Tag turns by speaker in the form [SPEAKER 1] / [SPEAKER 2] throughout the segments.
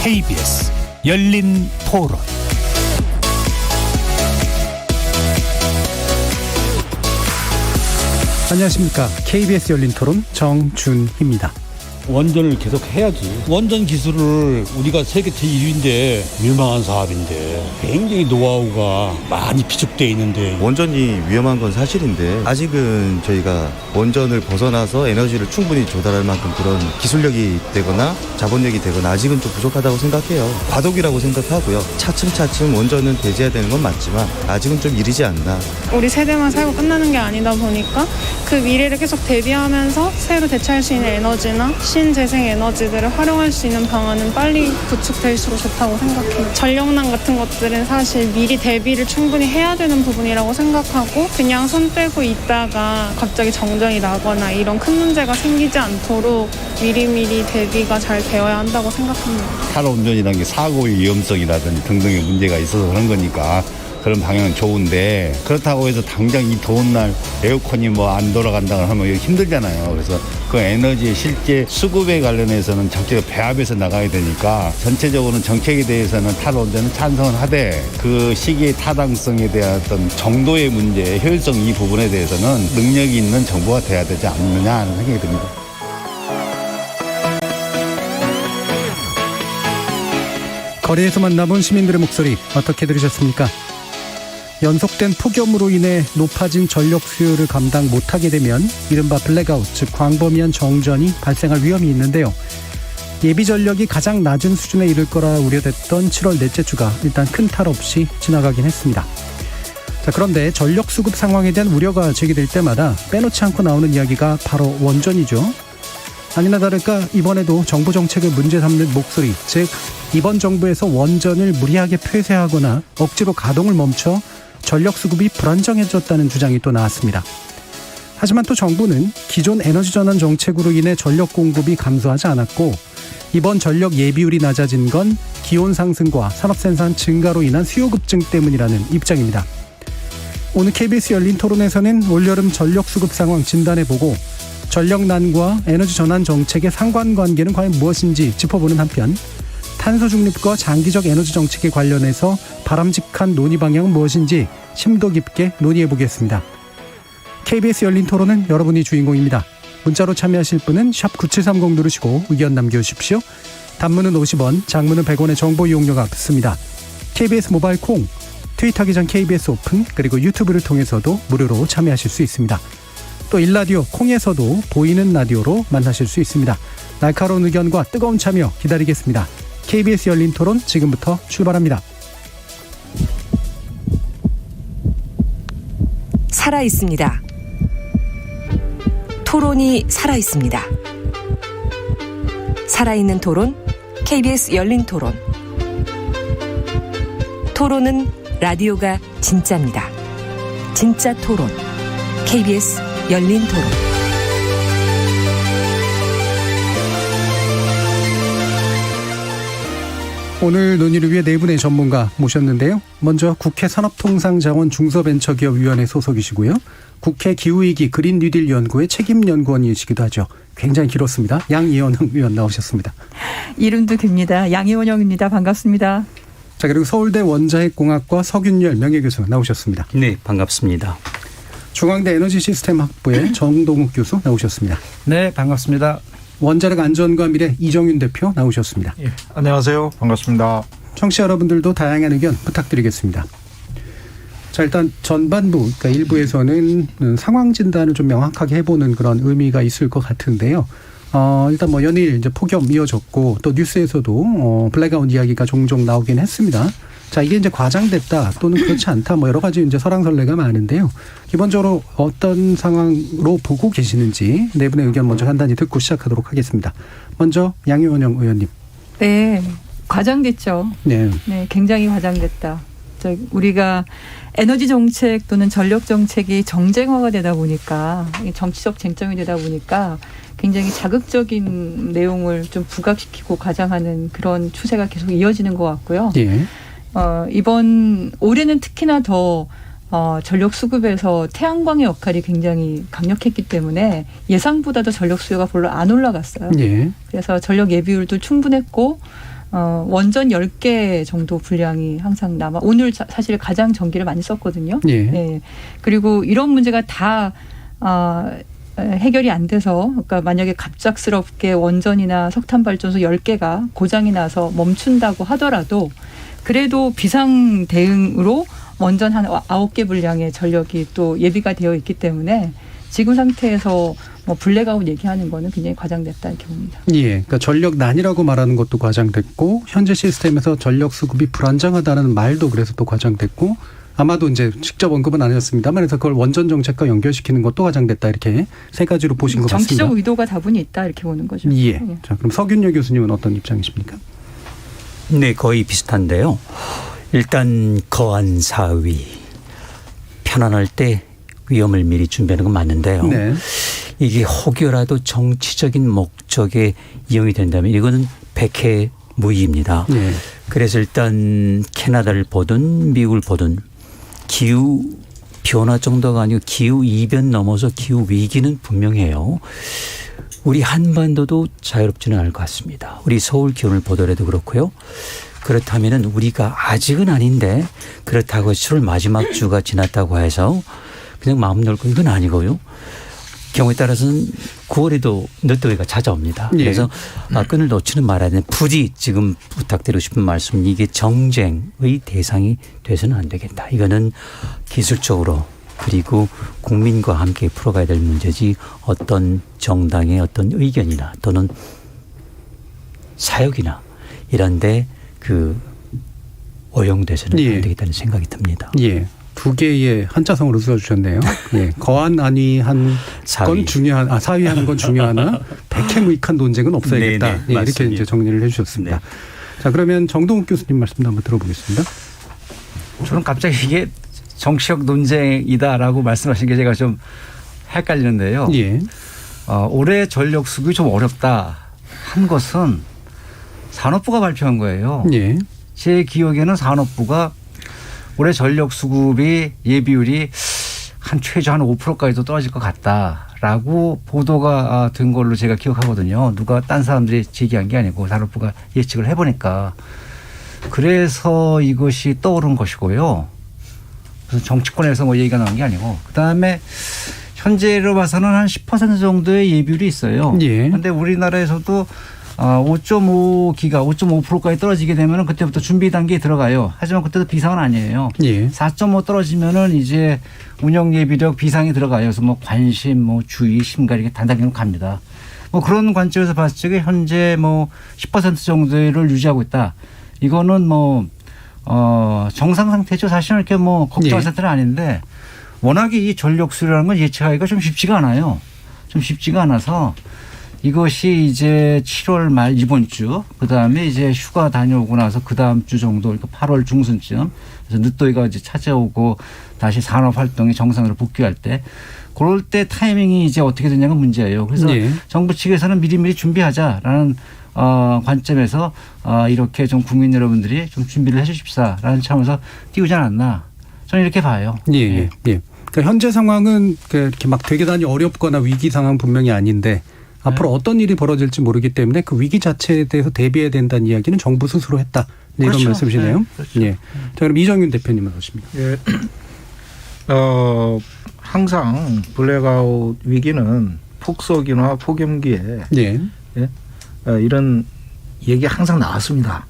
[SPEAKER 1] KBS 열린 토론.
[SPEAKER 2] 안녕하십니까. KBS 열린 토론 정준희입니다.
[SPEAKER 3] 원전을 계속 해야지. 원전 기술을 우리가 세계 제1위인데 유망한 사업인데 굉장히 노하우가 많이 비축돼 있는데
[SPEAKER 4] 원전이 위험한 건 사실인데 아직은 저희가 원전을 벗어나서 에너지를 충분히 조달할 만큼 그런 기술력이 되거나 자본력이 되거나 아직은 좀 부족하다고 생각해요. 과도기라고 생각하고요. 차츰차츰 원전은 배제해야 되는 건 맞지만 아직은 좀 이르지 않나.
[SPEAKER 5] 우리 세대만 살고 끝나는 게 아니다 보니까 그 미래를 계속 대비하면서 새로 대체할 수 있는 에너지나 신재생 에너지들을 활용할 수 있는 방안은 빨리 구축될수록 좋다고 생각해요. 전력난 같은 것들은 사실 미리 대비를 충분히 해야 되는 부분이라고 생각하고 그냥 손 떼고 있다가 갑자기 정전이 나거나 이런 큰 문제가 생기지 않도록 미리미리 대비가 잘 되어야 한다고 생각합니다.
[SPEAKER 6] 탈원전이라는 게 사고의 위험성이라든지 등등의 문제가 있어서 그런 거니까 그런 방향은 좋은데 그렇다고 해서 당장 이 더운 날 에어컨이 뭐 안 돌아간다고 하면 힘들잖아요. 그래서 그 에너지의 실제 수급에 관련해서는 정책을 배합해서 나가야 되니까 전체적으로는 정책에 대해서는 탈원전은 찬성을 하되 그 시기의 타당성에 대한 어떤 정도의 문제, 효율성 이 부분에 대해서는 능력이 있는 정부가 돼야 되지 않느냐 하는 생각이 듭니다.
[SPEAKER 2] 거리에서 만나본 시민들의 목소리 어떻게 들으셨습니까? 연속된 폭염으로 인해 높아진 전력 수요를 감당 못하게 되면 이른바 블랙아웃, 즉 광범위한 정전이 발생할 위험이 있는데요. 예비 전력이 가장 낮은 수준에 이를 거라 우려됐던 7월 넷째 주가 일단 큰 탈 없이 지나가긴 했습니다. 자, 그런데 전력 수급 상황에 대한 우려가 제기될 때마다 빼놓지 않고 나오는 이야기가 바로 원전이죠. 아니나 다를까 이번에도 정부 정책을 문제 삼는 목소리, 즉 이번 정부에서 원전을 무리하게 폐쇄하거나 억지로 가동을 멈춰 전력 수급이 불안정해졌다는 주장이 또 나왔습니다. 하지만 또 정부는 기존 에너지 전환 정책으로 인해 전력 공급이 감소하지 않았고 이번 전력 예비율이 낮아진 건 기온 상승과 산업 생산 증가로 인한 수요 급증 때문이라는 입장입니다. 오늘 KBS 열린 토론에서는 올여름 전력 수급 상황 진단해보고 전력난과 에너지 전환 정책의 상관관계는 과연 무엇인지 짚어보는 한편 탄소 중립과 장기적 에너지 정책에 관련해서 바람직한 논의 방향은 무엇인지 심도 깊게 논의해보겠습니다. KBS 열린 토론은 여러분이 주인공입니다. 문자로 참여하실 분은 샵 9730 누르시고 의견 남겨주십시오. 단문은 50원, 장문은 100원의 정보 이용료가 붙습니다. KBS 모바일 콩, 트위터 계정 KBS 오픈, 그리고 유튜브를 통해서도 무료로 참여하실 수 있습니다. 또 일라디오 콩에서도 보이는 라디오로 만나실 수 있습니다. 날카로운 의견과 뜨거운 참여 기다리겠습니다. KBS 열린 토론 지금부터 출발합니다.
[SPEAKER 7] 살아있습니다. 토론이 살아있습니다. 살아있는 토론, KBS 열린 토론. 토론은 라디오가 진짜입니다. 진짜 토론, KBS 열린 토론.
[SPEAKER 2] 오늘 논의를 위해 네 분의 전문가 모셨는데요. 먼저 국회 산업통상자원 중소벤처기업위원회 소속이시고요. 국회 기후위기 그린 뉴딜 연구의 책임연구원이시기도 하죠. 굉장히 길었습니다. 양이원영 의원 나오셨습니다.
[SPEAKER 8] 이름도 깁니다. 양이원영입니다. 반갑습니다.
[SPEAKER 2] 자, 그리고 서울대 원자핵공학과 서균열 명예교수 나오셨습니다.
[SPEAKER 9] 네, 반갑습니다.
[SPEAKER 2] 중앙대 에너지시스템학부의 정동욱 교수 나오셨습니다.
[SPEAKER 10] 네, 반갑습니다.
[SPEAKER 2] 원자력 안전과 미래 이정윤 대표 나오셨습니다.
[SPEAKER 10] 예, 안녕하세요. 반갑습니다.
[SPEAKER 2] 청취자 여러분들도 다양한 의견 부탁드리겠습니다. 자, 일단 전반부, 그러니까 일부에서는 상황 진단을 좀 명확하게 해보는 그런 의미가 있을 것 같은데요. 일단 뭐 연일 이제 폭염 이어졌고 또 뉴스에서도 블랙아웃 이야기가 종종 나오긴 했습니다. 자, 이게 이제 과장됐다 또는 그렇지 않다 뭐 여러 가지 이제 설왕설래가 많은데요. 기본적으로 어떤 상황으로 보고 계시는지 네 분의 의견 먼저 간단히 듣고 시작하도록 하겠습니다. 먼저 양이원영 의원님.
[SPEAKER 8] 네, 과장됐죠.
[SPEAKER 2] 네,
[SPEAKER 8] 굉장히 과장됐다. 우리가 에너지 정책 또는 전력 정책이 정쟁화가 되다 보니까 정치적 쟁점이 되다 보니까 굉장히 자극적인 내용을 좀 부각시키고 과장하는 그런 추세가 계속 이어지는 것 같고요.
[SPEAKER 2] 예.
[SPEAKER 8] 이번 올해는 특히나 더 전력 수급에서 태양광의 역할이 굉장히 강력했기 때문에 예상보다도 전력 수요가 별로 안 올라갔어요.
[SPEAKER 2] 예.
[SPEAKER 8] 그래서 전력 예비율도 충분했고 원전 10개 정도 분량이 항상 남아. 오늘 사실 가장 전기를 많이 썼거든요.
[SPEAKER 2] 예.
[SPEAKER 8] 네. 그리고 이런 문제가 다 해결이 안 돼서, 그러니까 만약에 갑작스럽게 원전이나 석탄 발전소 10개가 고장이 나서 멈춘다고 하더라도 그래도 비상 대응으로 원전 한 9개 분량의 전력이 또 예비가 되어 있기 때문에 지금 상태에서 뭐 블랙아웃 얘기하는 거는 굉장히 과장됐다 이렇게 봅니다.
[SPEAKER 2] 예, 그러니까 전력난이라고 말하는 것도 과장됐고 현재 시스템에서 전력 수급이 불안정하다는 말도 그래서 또 과장됐고 아마도 이제 직접 언급은 안 하셨습니다만 그래서 그걸 원전 정책과 연결시키는 것도 과장됐다 이렇게 세 가지로 보신 것 같습니다.
[SPEAKER 8] 정치적 의도가 다분히 있다 이렇게 보는 거죠.
[SPEAKER 2] 예. 자, 그럼 서균열 교수님은 어떤 입장이십니까?
[SPEAKER 1] 네, 거의 비슷한데요. 일단 거한 사위 편안할 때 위험을 미리 준비하는 건 맞는데요.
[SPEAKER 2] 네.
[SPEAKER 1] 이게 혹여라도 정치적인 목적에 이용이 된다면 이거는 백해무익입니다.
[SPEAKER 2] 네.
[SPEAKER 1] 그래서 일단 캐나다를 보든 미국을 보든 기후 변화 정도가 아니고 기후 이변 넘어서 기후 위기는 분명해요. 우리 한반도도 자유롭지는 않을 것 같습니다. 우리 서울 기온을 보더라도 그렇고요. 그렇다면은 우리가 아직은 아닌데 그렇다고 7월 마지막 주가 지났다고 해서 그냥 마음 놓고 이건 아니고요. 경우에 따라서는 9월에도 늦더위가 찾아옵니다.
[SPEAKER 2] 예.
[SPEAKER 1] 그래서 끈을 놓지는 말아야 되는 부디 지금 부탁드리고 싶은 말씀은 이게 정쟁의 대상이 돼서는 안 되겠다. 이거는 기술적으로 그리고 국민과 함께 풀어가야 될 문제지 어떤 정당의 어떤 의견이나 또는 사역이나 이런데 오용돼서는
[SPEAKER 2] 예.
[SPEAKER 1] 안 되겠다는 생각이 듭니다.
[SPEAKER 2] 예. 두 개의 한자성으로 써주셨네요. 예. 거한 안위 한 건 중요한, 사위 하는 건 중요하나 백해무익한 논쟁은 없어야겠다.
[SPEAKER 1] 네네,
[SPEAKER 2] 예, 이렇게
[SPEAKER 1] 맞습니다.
[SPEAKER 2] 이제 정리를 해주셨습니다.
[SPEAKER 1] 네.
[SPEAKER 2] 자, 그러면 정동욱 교수님 말씀도 한번 들어보겠습니다.
[SPEAKER 10] 저는 갑자기 이게 정치적 논쟁이다라고 말씀하신 게 제가 좀 헷갈리는데요.
[SPEAKER 2] 예.
[SPEAKER 10] 올해 전력 수급이 좀 어렵다 한 것은 산업부가 발표한 거예요.
[SPEAKER 2] 예.
[SPEAKER 10] 제 기억에는 산업부가 올해 전력 수급이 예비율이 최저 한 5%까지도 떨어질 것 같다라고 보도가 된 걸로 제가 기억하거든요. 누가 딴 사람들이 제기한 게 아니고 산업부가 예측을 해보니까. 그래서 이것이 떠오른 것이고요. 무슨 정치권에서 뭐 얘기가 나온 게 아니고. 그다음에 현재로 봐서는 한 10% 정도의 예비율이 있어요. 그런데
[SPEAKER 2] 예.
[SPEAKER 10] 우리나라에서도 5.5기가 5.5%까지 떨어지게 되면 그때부터 준비 단계에 들어가요. 하지만 그때도 비상은 아니에요.
[SPEAKER 2] 예.
[SPEAKER 10] 4.5 떨어지면은 이제 운영 예비력 비상이 들어가요. 그래서 뭐 관심, 주의, 심갈 이게 단단히 갑니다. 그런 관점에서 봤을 때 현재 10% 정도를 유지하고 있다. 이거는 정상 상태죠. 사실은 이렇게 걱정할
[SPEAKER 2] 예.
[SPEAKER 10] 상태는 아닌데 워낙에 이 전력 수요라는 건 예측하기가 좀 쉽지가 않아요. 좀 쉽지가 않아서 이것이 이제 7월 말 이번 주, 그 다음에 이제 휴가 다녀오고 나서 그 다음 주 정도, 그러니까 8월 중순쯤, 그래서 늦더위가 이제 찾아오고 다시 산업 활동이 정상으로 복귀할 때, 그럴 때 타이밍이 이제 어떻게 되냐가 문제예요. 그래서
[SPEAKER 2] 예.
[SPEAKER 10] 정부 측에서는 미리미리 준비하자라는 관점에서 이렇게 좀 국민 여러분들이 좀 준비를 해 주십사라는 차원에서 띄우지 않았나. 저는 이렇게 봐요.
[SPEAKER 2] 예. 예. 예. 그러니까 현재 상황은 이렇게 막 되게 다니 어렵거나 위기 상황 분명히 아닌데 앞으로 어떤 일이 벌어질지 모르기 때문에 그 위기 자체에 대해서 대비해야 된다는 이야기는 정부 스스로 했다. 네,
[SPEAKER 10] 그렇죠.
[SPEAKER 2] 이런 말씀이시네요.
[SPEAKER 10] 네, 그렇죠.
[SPEAKER 2] 예. 자, 그럼 이정윤 대표님은 어떠십니까?
[SPEAKER 9] 예. 항상 블랙아웃 위기는 폭설이나 폭염기에
[SPEAKER 2] 예.
[SPEAKER 9] 이런 얘기 항상 나왔습니다.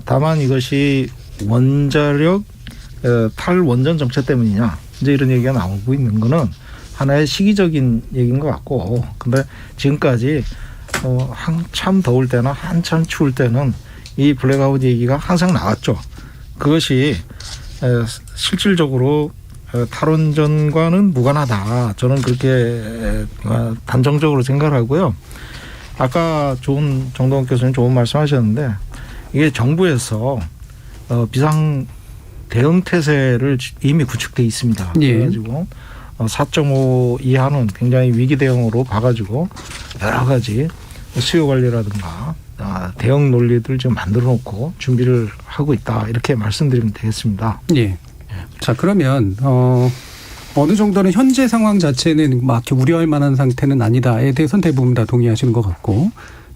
[SPEAKER 9] 다만 이것이 원자력 탈원전 정책 때문이냐 이제 이런 얘기가 나오고 있는 거는 하나의 시기적인 얘기인 것 같고, 근데 지금까지 한참 더울 때나 한참 추울 때는 이 블랙아웃 얘기가 항상 나왔죠. 그것이 실질적으로 탈원전과는 무관하다. 저는 그렇게 단정적으로 생각하고요. 아까 정동욱 교수님 좋은 말씀하셨는데 이게 정부에서 비상 대응 태세를 이미 구축돼 있습니다.
[SPEAKER 2] 예.
[SPEAKER 9] 그래가지고 4.5 이하는 굉장히 위기 대응으로 봐가지고 여러 가지 수요 관리라든가 대응 논리들 지금 만들어 놓고 준비를 하고 있다. 이렇게 말씀드리면 되겠습니다.
[SPEAKER 2] 예. 자, 그러면 어느 정도는 현재 상황 자체는 막 이렇게 우려할 만한 상태는 아니다에 대해서는 대부분 다 동의하시는 것 같고,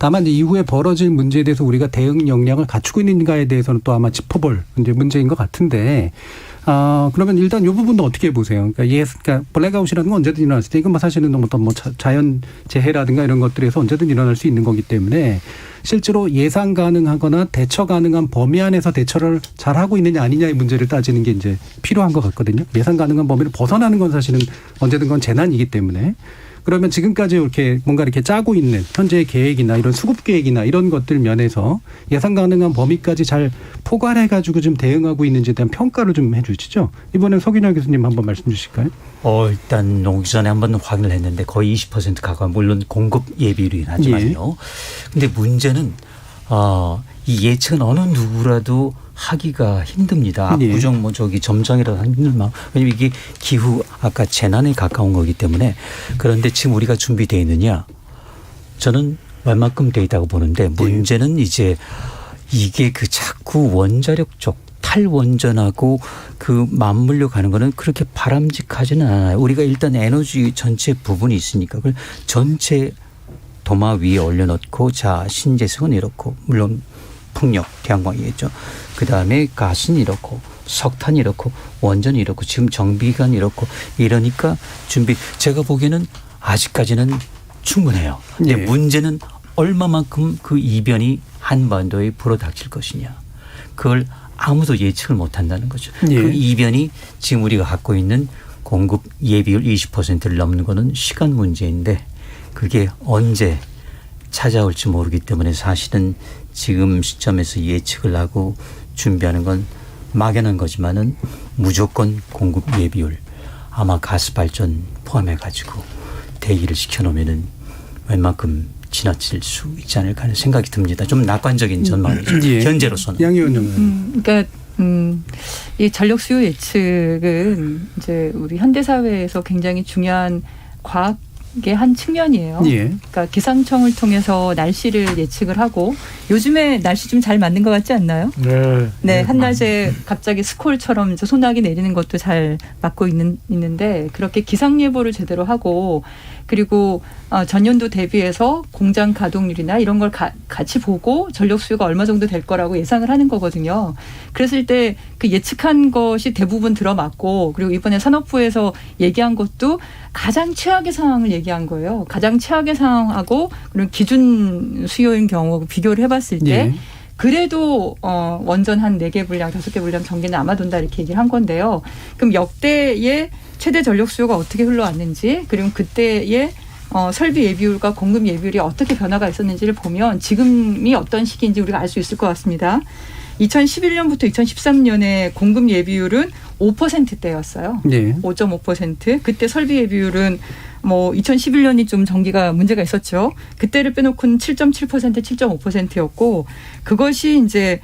[SPEAKER 2] 다만 이제 이후에 벌어질 문제에 대해서 우리가 대응 역량을 갖추고 있는가에 대해서는 또 아마 짚어볼 이제 문제인 것 같은데. 그러면 일단 이 부분도 어떻게 보세요? 그러니까 블랙아웃이라는 건 언제든 일어날 수 있다. 이건 뭐 사실은 어떤 뭐 자연 재해라든가 이런 것들에서 언제든 일어날 수 있는 거기 때문에 실제로 예상 가능하거나 대처 가능한 범위 안에서 대처를 잘 하고 있느냐 아니냐의 문제를 따지는 게 이제 필요한 것 같거든요. 예상 가능한 범위를 벗어나는 건 사실은 언제든 건 재난이기 때문에. 그러면 지금까지 이렇게 뭔가 이렇게 짜고 있는 현재의 계획이나 이런 수급 계획이나 이런 것들 면에서 예상 가능한 범위까지 잘 포괄해가지고 좀 대응하고 있는지에 대한 평가를 좀 해주시죠. 이번엔 서균열 교수님 한번 말씀 주실까요?
[SPEAKER 1] 일단 오기 전에 한번 확인을 했는데 거의 20% 가까운 물론 공급 예비율이긴 하지만요. 근데 문제는 이 예측은 어느 누구라도 하기가 힘듭니다. 압구정 점정이라도 힘들만. 왜냐면 이게 기후 아까 재난에 가까운 거기 때문에. 그런데 지금 우리가 준비되어 있느냐? 저는 웬만큼 돼 있다고 보는데 문제는 이제 이게 그 자꾸 원자력 쪽 탈원전하고 그 맞물려 가는 거는 그렇게 바람직하지는 않아요. 우리가 일단 에너지 전체 부분이 있으니까 그걸 전체 도마 위에 올려놓고 자 신재생은 이렇고 물론 풍력, 태양광이겠죠. 그다음에 가스는 이렇고 석탄이 이렇고 원전이 이렇고 지금 정비관 이렇고 이러니까 제가 보기에는 아직까지는 충분해요. 근데 문제는 얼마만큼 그 이변이 한반도에 불어닥칠 것이냐. 그걸 아무도 예측을 못한다는 거죠. 그 이변이 지금 우리가 갖고 있는 공급 예비율 20%를 넘는 거는 시간 문제인데 그게 언제 찾아올지 모르기 때문에 사실은 지금 시점에서 예측을 하고 준비하는 건 막연한 거지만은 무조건 공급 예비율 아마 가스 발전 포함해 가지고 대기를 시켜놓으면은 웬만큼 지나칠 수 있지 않을까 하는 생각이 듭니다. 좀 낙관적인 전망이죠. 현재로서는.
[SPEAKER 2] 양 의원님은.
[SPEAKER 8] 그러니까 이 전력 수요 예측은 이제 우리 현대 사회에서 굉장히 중요한 과학의 한 측면이에요. 그러니까 기상청을 통해서 날씨를 예측을 하고 요즘에 날씨 좀 잘 맞는 것 같지 않나요? 네, 한낮에 갑자기 스콜처럼 소나기 내리는 것도 잘 맞고 있는데 그렇게 기상 예보를 제대로 하고 그리고 전년도 대비해서 공장 가동률이나 이런 걸 같이 보고 전력 수요가 얼마 정도 될 거라고 예상을 하는 거거든요. 그랬을 때 그 예측한 것이 대부분 들어맞고 그리고 이번에 산업부에서 얘기한 것도 가장 최악의 상황을 얘기한 거예요. 가장 최악의 상황하고 그런 기준 수요인 경우 비교를 해봤을 때 그래도 원전 한 4개 분량, 5개 분량 전기는 아마 돈다 이렇게 얘기를 한 건데요. 그럼 역대의 최대 전력 수요가 어떻게 흘러왔는지 그리고 그때의 설비 예비율과 공급 예비율이 어떻게 변화가 있었는지를 보면 지금이 어떤 시기인지 우리가 알 수 있을 것 같습니다. 2011년부터 2013년에 공급 예비율은 5%대였어요. 5.5%. 그때 설비 예비율은 2011년이 좀 전기가 문제가 있었죠. 그때를 빼놓고는 7.7%, 7.5%였고 그것이 이제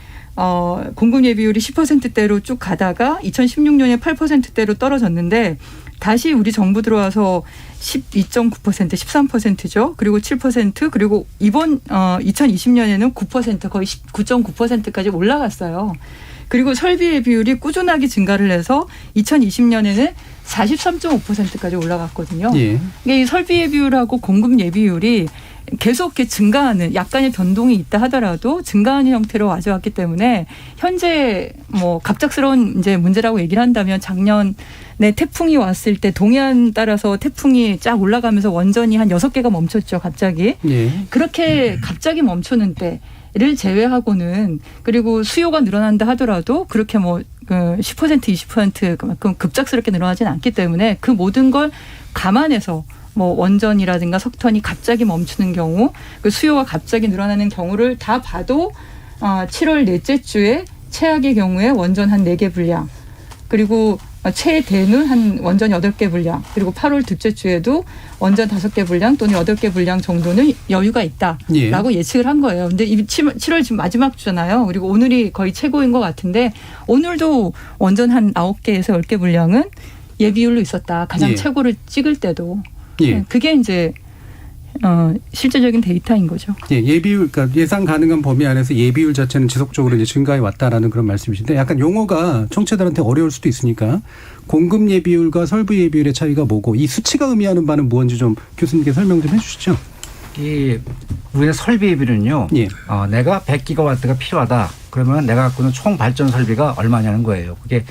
[SPEAKER 8] 공급 예비율이 10%대로 쭉 가다가 2016년에 8%대로 떨어졌는데 다시 우리 정부 들어와서 12.9%, 13%죠. 그리고 7%, 그리고 이번 2020년에는 9%, 거의 9.9%까지 올라갔어요. 그리고 설비의 비율이 꾸준하게 증가를 해서 2020년에는 43.5%까지 올라갔거든요. 이게 이 설비의 비율하고 공급 예비율이 계속 이렇게 증가하는 약간의 변동이 있다 하더라도 증가하는 형태로 와져왔기 때문에 현재 갑작스러운 이제 문제라고 얘기를 한다면 작년에 태풍이 왔을 때 동해안 따라서 태풍이 쫙 올라가면서 원전이 한 6개가 멈췄죠. 갑자기. 그렇게 갑자기 멈추는 때를 제외하고는 그리고 수요가 늘어난다 하더라도 그렇게 10% 20% 그만큼 급작스럽게 늘어나지는 않기 때문에 그 모든 걸 감안해서 원전이라든가 석탄이 갑자기 멈추는 경우 그 수요가 갑자기 늘어나는 경우를 다 봐도 7월 넷째 주에 최악의 경우에 원전 한 4개 분량 그리고 최대는 한 원전 8개 분량 그리고 8월 둘째 주에도 원전 5개 분량 또는 8개 분량 정도는 여유가 있다라고 예측을 한 거예요. 근데 7월 지금 마지막 주잖아요. 그리고 오늘이 거의 최고인 것 같은데 오늘도 원전 한 9개에서 10개 분량은 예비율로 있었다. 가장 최고를 찍을 때도. 그게 이제 실제적인 데이터인 거죠.
[SPEAKER 2] 예비율, 그러니까 예상 가능한 범위 안에서 예비율 자체는 지속적으로 이제 증가해 왔다라는 그런 말씀이신데 약간 용어가 청취자들한테 어려울 수도 있으니까 공급 예비율과 설비 예비율의 차이가 뭐고 이 수치가 의미하는 바는 무엇인지 좀 교수님께 설명 좀 해주시죠.
[SPEAKER 10] 이 우리의 설비 예비는요.
[SPEAKER 2] 예.
[SPEAKER 10] 내가 100기가와트가 필요하다. 그러면 내가 갖고 있는 총 발전 설비가 얼마냐는 거예요. 그게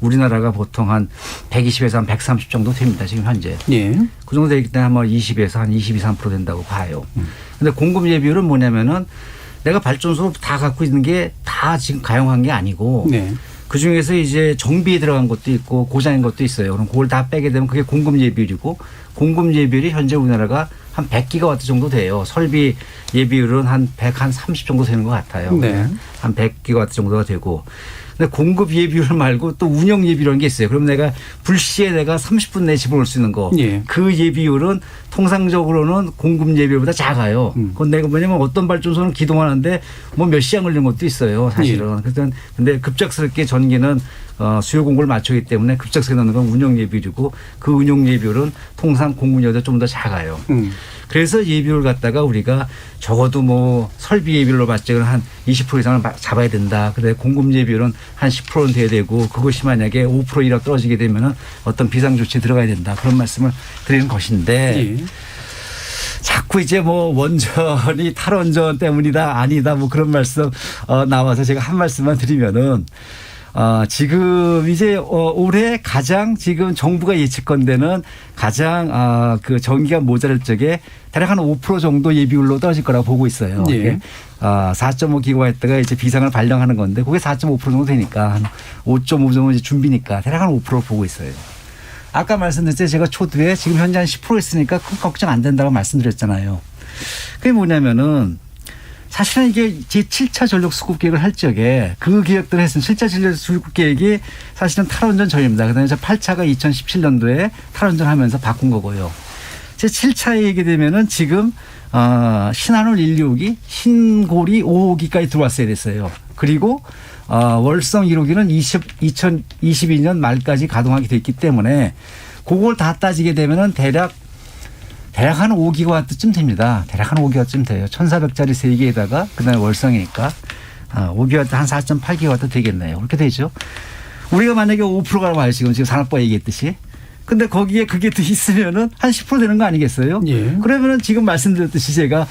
[SPEAKER 10] 우리나라가 보통 한 120에서 한 130 정도 됩니다. 지금 현재.
[SPEAKER 2] 예.
[SPEAKER 10] 그 정도 되기 때문에 뭐 20에서 한 22, 3% 된다고 봐요. 근데 공급 예비율은 뭐냐면은 내가 발전소 다 갖고 있는 게 다 지금 가용한 게 아니고
[SPEAKER 2] 네.
[SPEAKER 10] 그 중에서 이제 정비에 들어간 것도 있고 고장인 것도 있어요. 그럼 그걸 다 빼게 되면 그게 공급 예비율이고 공급 예비율이 현재 우리나라가 한 100기가와트 정도 돼요. 설비 예비율은 한 130 정도 되는 것 같아요.
[SPEAKER 2] 네.
[SPEAKER 10] 한 100기가와트 정도가 되고. 근데 공급 예비율 말고 또 운영 예비율이라는 게 있어요. 그럼 내가 불시에 내가 30분 내에 집어넣을 수 있는 거.
[SPEAKER 2] 예.
[SPEAKER 10] 그 예비율은 통상적으로는 공급 예비율보다 작아요. 그건 내가 뭐냐면 어떤 발전소는 기동하는데 뭐 몇 시간 걸리는 것도 있어요. 사실은.
[SPEAKER 2] 예.
[SPEAKER 10] 그래서 근데 급작스럽게 전기는 수요 공급을 맞추기 때문에 급작스럽게 넣는 건 운영 예비율이고 그 운영 예비율은 통상 공급률보다 좀 더 작아요. 그래서 예비율을 갖다가 우리가 적어도 뭐 설비 예비율로 봤을 때는 한 20% 이상을 잡아야 된다. 근데 공급 예비율은 한 10%는 돼야 되고 그것이 만약에 5%이라도 떨어지게 되면은 어떤 비상 조치에 들어가야 된다. 그런 말씀을 드리는 것인데
[SPEAKER 2] 예.
[SPEAKER 10] 자꾸 이제 뭐 원전이 탈원전 때문이다 아니다 뭐 그런 말씀 나와서 제가 한 말씀만 드리면은 지금 이제 올해 가장 지금 정부가 예측건대는 가장 그 전기가 모자랄 적에 대략 한 5% 정도 예비율로 떨어질 거라고 보고 있어요.
[SPEAKER 2] 예.
[SPEAKER 10] 4.5기가와트가 이제 비상을 발령하는 건데 그게 4.5% 정도 되니까 한 5.5 정도 이제 준비니까 대략 한 5% 보고 있어요. 아까 말씀드렸죠. 제가 초두에 지금 현재 한 10% 있으니까 큰 걱정 안 된다고 말씀드렸잖아요. 그게 뭐냐면은 사실은 이게 제7차 전력 수급 계획을 할 적에 그 계획들을 했으면 7차 전력 수급 계획이 사실은 탈원전 전입니다. 그다음에 8차가 2017년도에 탈원전 하면서 바꾼 거고요. 제7차에 얘기 되면은 지금 신한울 1, 2호기, 신고리 5호기까지 들어왔어야 됐어요. 그리고 월성 1호기는 2022년 말까지 가동하게 됐기 때문에 그걸 다 따지게 되면은 대략 한 5기가와트쯤 됩니다. 대략 한 5기가와트쯤 돼요. 1,400짜리 3개에다가 그다음에 월성이니까 5기가와트 한 4.8기가와트 되겠네요. 그렇게 되죠. 우리가 만약에 5%가 와요. 지금 산업부가 얘기했듯이. 근데 거기에 그게 더 있으면은 한 10% 되는 거 아니겠어요?
[SPEAKER 2] 예.
[SPEAKER 10] 그러면은 지금 말씀드렸듯이 제가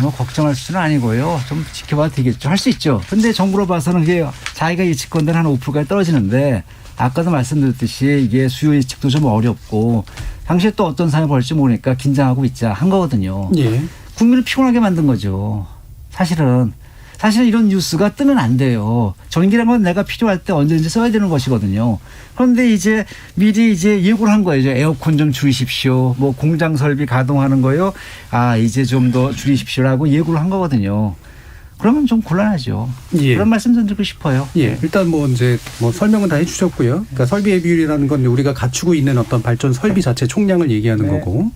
[SPEAKER 10] 뭐 걱정할 수는 아니고요. 좀 지켜봐도 되겠죠. 할 수 있죠. 근데 정부로 봐서는 그게 자기가 예측건대는 한 5%까지 떨어지는데 아까도 말씀드렸듯이 이게 수요 예측도 좀 어렵고 당시에 또 어떤 상황이 벌지 모르니까 긴장하고 있자 한 거거든요.
[SPEAKER 2] 예.
[SPEAKER 10] 국민을 피곤하게 만든 거죠. 사실은 이런 뉴스가 뜨면 안 돼요. 전기란 건 내가 필요할 때 언제든지 써야 되는 것이거든요. 그런데 이제 미리 이제 예고를 한 거예요. 에어컨 좀 줄이십시오. 뭐 공장 설비 가동하는 거요. 이제 좀 더 줄이십시오라고 예고를 한 거거든요. 그러면 좀 곤란하죠.
[SPEAKER 2] 예.
[SPEAKER 10] 그런 말씀 좀 드리고 싶어요.
[SPEAKER 2] 예. 일단 이제 설명은 다 해주셨고요. 그러니까 설비 예비율이라는 건 우리가 갖추고 있는 어떤 발전 설비 자체 총량을 얘기하는 거고,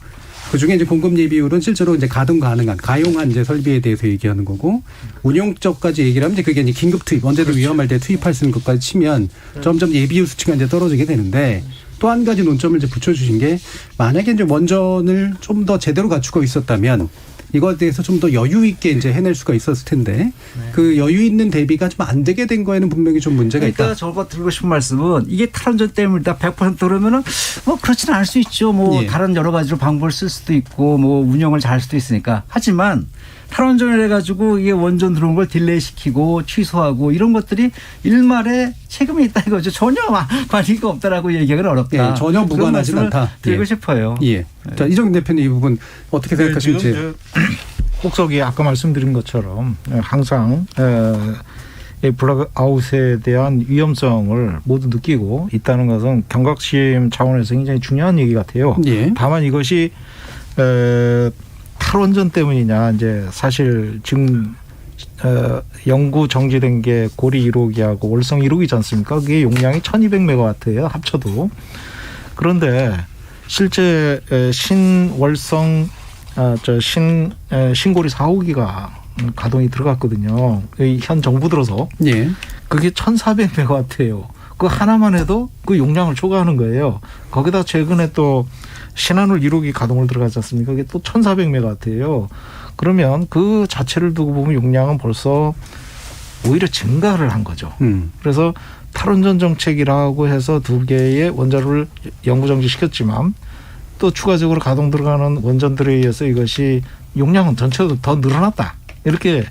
[SPEAKER 2] 그 중에 이제 공급 예비율은 실제로 이제 가동 가능한, 가용한 이제 설비에 대해서 얘기하는 거고, 운용적까지 얘기를 하면 이제 그게 이제 긴급 투입, 언제든 위험할 때 투입할 수 있는 것까지 치면 점점 예비율 수치가 이제 떨어지게 되는데, 또 한 가지 논점을 이제 붙여주신 게, 만약에 이제 원전을 좀 더 제대로 갖추고 있었다면 이거에 대해서 좀 더 여유 있게 이제 해낼 수가 있었을 텐데 그 여유 있는 대비가 좀 안 되게 된 거에는 분명히 좀 문제가
[SPEAKER 10] 그러니까
[SPEAKER 2] 있다.
[SPEAKER 10] 저거 드리고 싶은 말씀은 이게 탈원전 때문이다 100% 그러면은 뭐 그렇지는 않을 수 있죠. 뭐
[SPEAKER 2] 예.
[SPEAKER 10] 다른 여러 가지로 방법을 쓸 수도 있고 뭐 운영을 잘할 수도 있으니까. 하지만 탈원전을 해가지고 이게 원전 들어온 걸 딜레이 시키고 취소하고 이런 것들이 일말에 책임이 있다 이거죠. 전혀 관계가 없다라고 얘기하기는 어렵다.
[SPEAKER 2] 예, 전혀 무관하진
[SPEAKER 10] 그런 말씀을
[SPEAKER 2] 않다.
[SPEAKER 10] 드리고
[SPEAKER 2] 예.
[SPEAKER 10] 싶어요.
[SPEAKER 2] 예. 자, 이정인 대표님 이 부분 어떻게 생각하시는지.
[SPEAKER 9] 지금 꼭석이 아까 말씀드린 것처럼 항상 이 블랙아웃에 대한 위험성을 모두 느끼고 있다는 것은 경각심 차원에서 굉장히 중요한 얘기 같아요.
[SPEAKER 2] 예.
[SPEAKER 9] 다만 이것이 탈원전 때문이냐 이제 사실 지금 연구 정지된 게 고리 1호기하고 월성 1호기지 않습니까? 그게 용량이 1200메가와트예요. 합쳐도. 그런데 실제 신월성 신고리 4호기가 가동이 들어갔거든요. 현 정부 들어서.
[SPEAKER 2] 예.
[SPEAKER 9] 그게 1400메가와트예요. 그 하나만 해도 그 용량을 초과하는 거예요. 거기다 최근에 또 신한울 1호기 가동을 들어가지 않습니까? 그게 또 1400메가와트예요. 그러면 그 자체를 두고 보면 용량은 벌써 오히려 증가를 한 거죠. 그래서 탈원전 정책이라고 해서 2개의 원자로를 영구 정지시켰지만 또 추가적으로 가동 들어가는 원전들에 의해서 이것이 용량은 전체도 더 늘어났다. 이렇게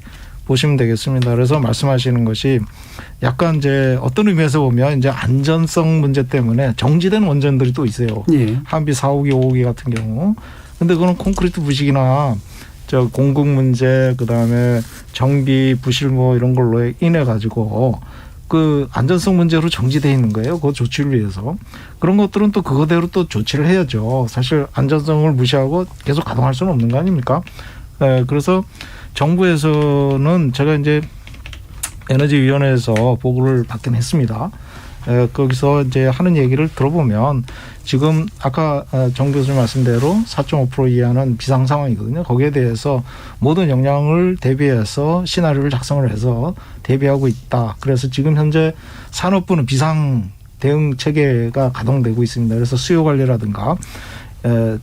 [SPEAKER 9] 보시면 되겠습니다. 그래서 말씀하시는 것이 약간 이제 어떤 의미에서 보면 이제 안전성 문제 때문에 정지된 원전들이 또 있어요.
[SPEAKER 2] 예.
[SPEAKER 9] 한비 4호기, 5호기 같은 경우. 근데 그거는 콘크리트 부식이나 공급 문제, 그다음에 정비 부실 뭐 이런 걸로 인해 가지고 그 안전성 문제로 정지돼 있는 거예요. 그 조치를 위해서. 그런 것들은 또 그거대로 또 조치를 해야죠. 사실 안전성을 무시하고 계속 가동할 수는 없는 거 아닙니까? 그래서 정부에서는 제가 이제 에너지위원회에서 보고를 받긴 했습니다. 거기서 이제 하는 얘기를 들어보면 지금 아까 정 교수님 말씀대로 4.5% 이하는 비상 상황이거든요. 거기에 대해서 모든 역량을 대비해서 시나리오를 작성을 해서 대비하고 있다. 그래서 지금 현재 산업부는 비상 대응 체계가 가동되고 있습니다. 그래서 수요 관리라든가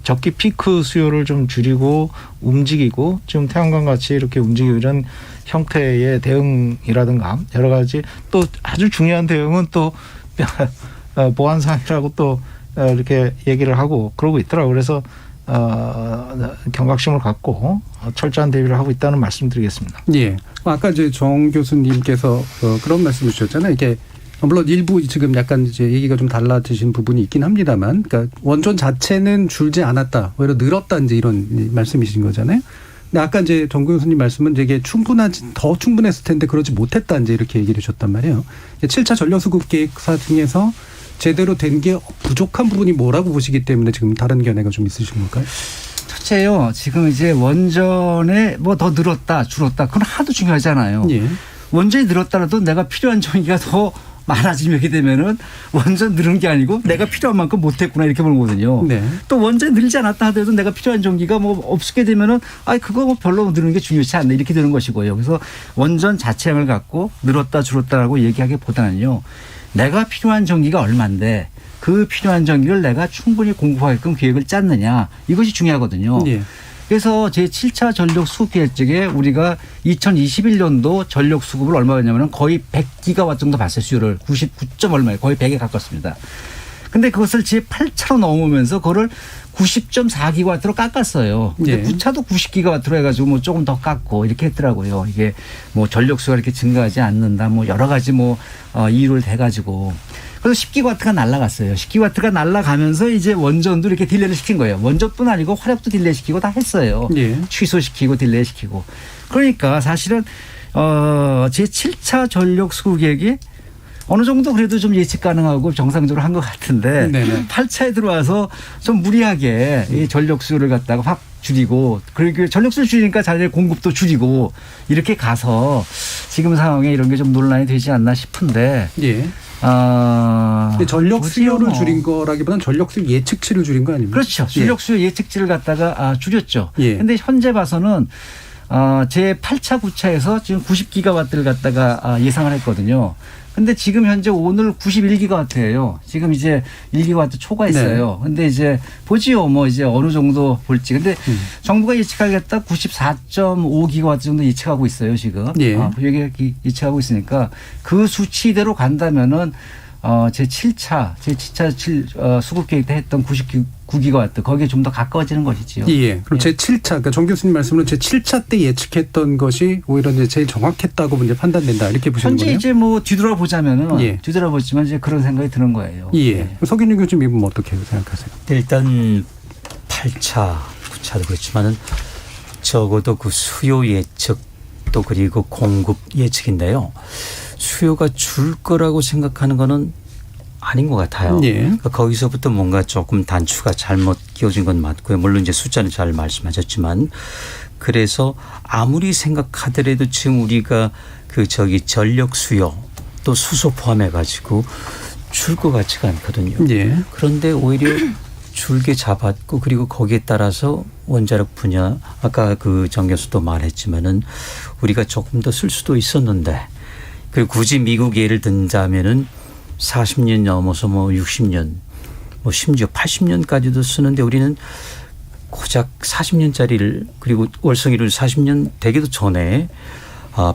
[SPEAKER 9] 적기 피크 수요를 좀 줄이고 움직이고 지금 태양광 같이 이렇게 움직이고 이런 형태의 대응이라든가 여러 가지 또 아주 중요한 대응은 또 보안상이라고 또 이렇게 얘기를 하고 그러고 있더라고요. 그래서 경각심을 갖고 철저한 대비를 하고 있다는 말씀드리겠습니다.
[SPEAKER 2] 예. 아까 이제 정 교수님께서 그런 말씀을 주셨잖아요. 이게 물론 일부 지금 약간 이제 얘기가 좀 달라지신 부분이 있긴 합니다만, 그러니까 원전 자체는 줄지 않았다, 오히려 늘었다 이제 이런 말씀이신 거잖아요. 근데 아까 이제 정 교수님 말씀은 되게 더 충분했을 텐데 그러지 못했다 이제 이렇게 얘기를 하셨단 말이에요. 7차 전력수급 계획사 중에서 제대로 된 게 부족한 부분이 뭐라고 보시기 때문에 지금 다른 견해가 좀 있으신 걸까요?
[SPEAKER 10] 첫째요. 지금 이제 원전에 뭐 더 늘었다, 줄었다. 그건 하도 중요하잖아요.
[SPEAKER 2] 예.
[SPEAKER 10] 원전이 늘었다라도 내가 필요한 전기가 더 많아지게 되면은 원전 늘은 게 아니고 내가 필요한 만큼 못했구나 이렇게 보는 거거든요.
[SPEAKER 2] 네.
[SPEAKER 10] 또 원전이 늘지 않았다 하더라도 내가 필요한 전기가 뭐 없게 되면은 그거 뭐 별로 늘는 게 중요치 않네 이렇게 되는 것이고요. 그래서 원전 자체량을 갖고 늘었다 줄었다라고 얘기하기보다는요. 내가 필요한 전기가 얼마인데 그 필요한 전기를 내가 충분히 공급하게끔 계획을 짰느냐 이것이 중요하거든요. 예. 그래서 제7차 전력 수급 계획적에 우리가 2021년도 전력 수급을 얼마 했냐면 거의 100기가와트 정도 봤어요. 수요를 99점 얼마에 거의 100에 가깝습니다. 근데 그것을 제8차로 넘으면서 그거를 90.4기가와트로 깎았어요. 근데
[SPEAKER 2] 예.
[SPEAKER 10] 9차도 90기가와트로 해가지고 뭐 조금 더 깎고 이렇게 했더라고요. 이게 뭐 전력 수가 이렇게 증가하지 않는다. 뭐 여러 가지 뭐 이유를 대가지고. 그래서 10기가와트가 날아갔어요. 10기가와트가 날아가면서 이제 원전도 이렇게 딜레이를 시킨 거예요. 원전뿐 아니고 화력도 딜레이 시키고 다 했어요.
[SPEAKER 2] 예.
[SPEAKER 10] 취소시키고 딜레이 시키고. 그러니까 사실은 제7차 전력 수급 계획이 어느 정도 그래도 좀 예측 가능하고 정상적으로 한 것 같은데
[SPEAKER 2] 네네.
[SPEAKER 10] 8차에 들어와서 좀 무리하게 이 전력 수요를 갖다가 확 줄이고 그리고 전력 수요 줄이니까 자기의 공급도 줄이고 이렇게 가서 지금 상황에 이런 게 좀 논란이 되지 않나 싶은데.
[SPEAKER 2] 예. 전력 수요를 줄인 거라기보다는 전력 수요 예측치를 줄인 거 아닙니까?
[SPEAKER 10] 그렇죠. 전력 수요 예측치를 갖다가 줄였죠.
[SPEAKER 2] 예.
[SPEAKER 10] 근데 현재 봐서는 제 8차 9차에서 지금 90기가와트를 갖다가 예상을 했거든요. 근데 지금 현재 오늘 91기가와트예요. 지금 이제 1기가와트 초과했어요. 네. 근데 이제 보지요. 뭐 이제 어느 정도 볼지. 근데 정부가 예측하겠다 94.5기가와트 정도 예측하고 있어요. 지금.
[SPEAKER 2] 예.
[SPEAKER 10] 여기 예측하고 있으니까 그 수치대로 간다면은 제7차 수급 계획 때 했던 99기가와트 거기에 좀 더 가까워지는 것이지요.
[SPEAKER 2] 예. 그럼 제7차, 그러니까 정 교수님 말씀으로 제7차 때 예측했던 것이 오히려 이제 제일 정확했다고 이제 판단된다 이렇게 보시는
[SPEAKER 10] 현재
[SPEAKER 2] 거네요.
[SPEAKER 10] 현재 이제 뭐 뒤돌아보자면은
[SPEAKER 2] 예.
[SPEAKER 10] 뒤돌아보지만 이제 그런 생각이 드는 거예요.
[SPEAKER 2] 예. 서균윤 교수님 이분 어떻게 생각하세요?
[SPEAKER 1] 일단 8차, 9차도 그렇지만은 적어도 그 수요 예측 또 그리고 공급 예측인데요. 수요가 줄 거라고 생각하는 거는 아닌 것 같아요.
[SPEAKER 2] 예.
[SPEAKER 1] 그러니까 거기서부터 뭔가 조금 단추가 잘못 끼워진 건 맞고요. 물론 이제 숫자는 잘 말씀하셨지만 그래서 아무리 생각하더라도 지금 우리가 전력 수요 또 수소 포함해 가지고 줄 것 같지가 않거든요.
[SPEAKER 2] 예.
[SPEAKER 1] 그런데 오히려 줄게 잡았고 그리고 거기에 따라서 원자력 분야 아까 정 교수도 말했지만은 우리가 조금 더 쓸 수도 있었는데 그리고 굳이 미국 예를 든다면은 40년 넘어서 뭐 60년 뭐 심지어 80년까지도 쓰는데 우리는 고작 40년짜리를 그리고 월성이를 40년 되기도 전에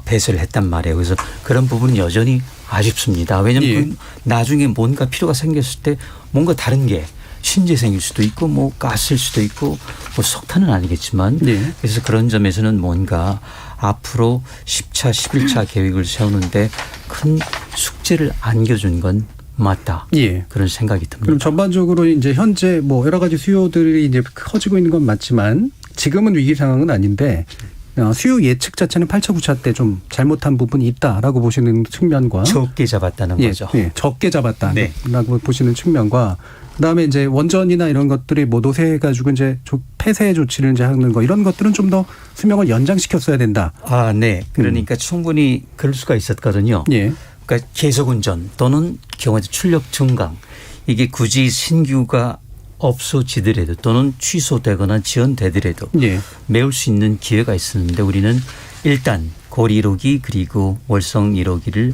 [SPEAKER 1] 배설을 했단 말이에요. 그래서 그런 부분은 여전히 아쉽습니다. 왜냐하면
[SPEAKER 2] 예.
[SPEAKER 1] 나중에 뭔가 필요가 생겼을 때 뭔가 다른 게 신재생일 수도 있고 뭐 가스일 수도 있고 뭐 석탄은 아니겠지만
[SPEAKER 2] 네.
[SPEAKER 1] 그래서 그런 점에서는 뭔가 앞으로 10차, 11차 계획을 세우는데 큰 숙제를 안겨준 건 맞다.
[SPEAKER 2] 예.
[SPEAKER 1] 그런 생각이 듭니다.
[SPEAKER 2] 그럼 전반적으로 이제 현재 뭐 여러 가지 수요들이 이제 커지고 있는 건 맞지만 지금은 위기 상황은 아닌데 수요 예측 자체는 8차, 9차 때 좀 잘못한 부분이 있다라고 보시는 측면과
[SPEAKER 1] 적게 잡았다는 거죠.
[SPEAKER 2] 예, 적게 잡았다라고
[SPEAKER 1] 네.
[SPEAKER 2] 보시는 측면과 그다음에 이제 원전이나 이런 것들이 뭐 노쇠해가지고 이제 폐쇄 조치를 이제 하는 거 이런 것들은 좀 더 수명을 연장시켰어야 된다.
[SPEAKER 1] 아, 네. 그러니까 충분히 그럴 수가 있었거든요.
[SPEAKER 2] 예.
[SPEAKER 1] 그러니까 계속 운전 또는 경우에 출력 증강 이게 굳이 신규가 없어지더라도 또는 취소되거나 지연되더라도
[SPEAKER 2] 예.
[SPEAKER 1] 메울 수 있는 기회가 있었는데 우리는 일단 고리 1호기 그리고 월성 1호기를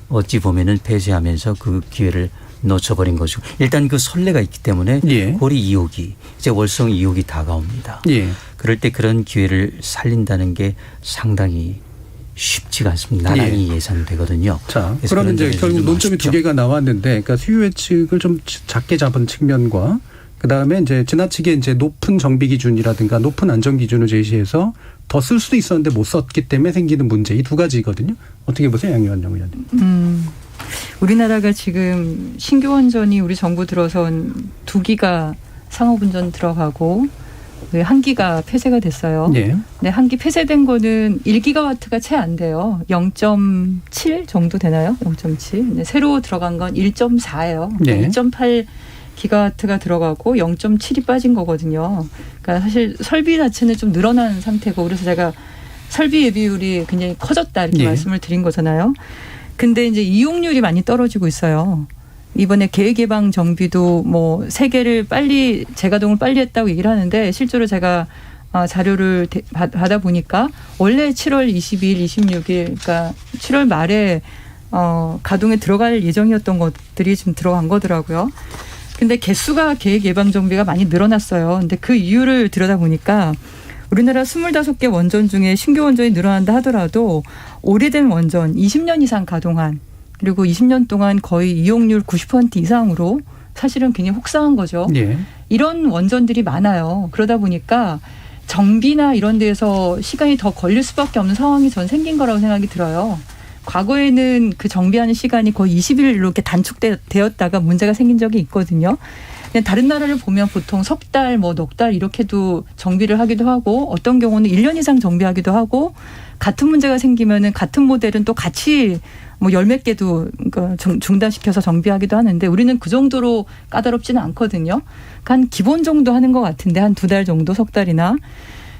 [SPEAKER 1] 어찌 보면은 폐쇄하면서 그 기회를 놓쳐버린 것이고 일단 그 선례가 있기 때문에
[SPEAKER 2] 예.
[SPEAKER 1] 고리 2호기 이제 월성 2호기 다가옵니다.
[SPEAKER 2] 예.
[SPEAKER 1] 그럴 때 그런 기회를 살린다는 게 상당히 쉽지가 않습니다. 나란히 예상되거든요.
[SPEAKER 2] 자,
[SPEAKER 1] 그래서
[SPEAKER 2] 그러면
[SPEAKER 1] 그런
[SPEAKER 2] 이제
[SPEAKER 1] 점에서
[SPEAKER 2] 결국
[SPEAKER 1] 좀
[SPEAKER 2] 논점이 두
[SPEAKER 1] 아쉽죠.
[SPEAKER 2] 개가 나왔는데, 그러니까 수요 예측을 좀 작게 잡은 측면과 그 다음에 이제 지나치게 이제 높은 정비 기준이라든가 높은 안전 기준을 제시해서 더 쓸 수도 있었는데 못 썼기 때문에 생기는 문제 이 두 가지거든요. 어떻게 보세요, 양요한 의원님?
[SPEAKER 8] 우리나라가 지금 신규 원전이 우리 정부 들어선 2기가 상업운전 들어가고 1기가 폐쇄가 됐어요.
[SPEAKER 2] 예.
[SPEAKER 8] 네, 1기 폐쇄된 거는 1기가와트가 채 안 돼요. 0.7 정도 되나요? 0.7. 네, 새로 들어간 건 1.4예요.
[SPEAKER 2] 네.
[SPEAKER 8] 1.8 기가와트가 들어가고 0.7이 빠진 거거든요. 그러니까 사실 설비 자체는 좀 늘어난 상태고 그래서 제가 설비 예비율이 굉장히 커졌다 이렇게
[SPEAKER 2] 예.
[SPEAKER 8] 말씀을 드린 거잖아요. 근데 이제 이용률이 많이 떨어지고 있어요. 이번에 계획 예방 정비도 뭐 3개를 빨리 재가동을 빨리 했다고 얘기를 하는데 실제로 제가 자료를 받아 보니까 원래 7월 22일, 26일 그러니까 7월 말에 가동에 들어갈 예정이었던 것들이 지금 들어간 거더라고요. 근데 개수가 계획 예방 정비가 많이 늘어났어요. 근데 그 이유를 들여다보니까 우리나라 25개 원전 중에 신규 원전이 늘어난다 하더라도 오래된 원전 20년 이상 가동한 그리고 20년 동안 거의 이용률 90% 이상으로 사실은 굉장히 혹사한 거죠.
[SPEAKER 2] 예.
[SPEAKER 8] 이런 원전들이 많아요. 그러다 보니까 정비나 이런 데에서 시간이 더 걸릴 수밖에 없는 상황이 전 생긴 거라고 생각이 들어요. 과거에는 그 정비하는 시간이 거의 20일로 이렇게 단축되었다가 문제가 생긴 적이 있거든요. 다른 나라를 보면 보통 석 달, 뭐 넉 달 이렇게도 정비를 하기도 하고 어떤 경우는 1년 이상 정비하기도 하고 같은 문제가 생기면은 같은 모델은 또 같이 뭐 10몇 개도 중단시켜서 정비하기도 하는데 우리는 그 정도로 까다롭지는 않거든요. 한 기본 정도 하는 것 같은데 한 2달 정도, 석 달이나.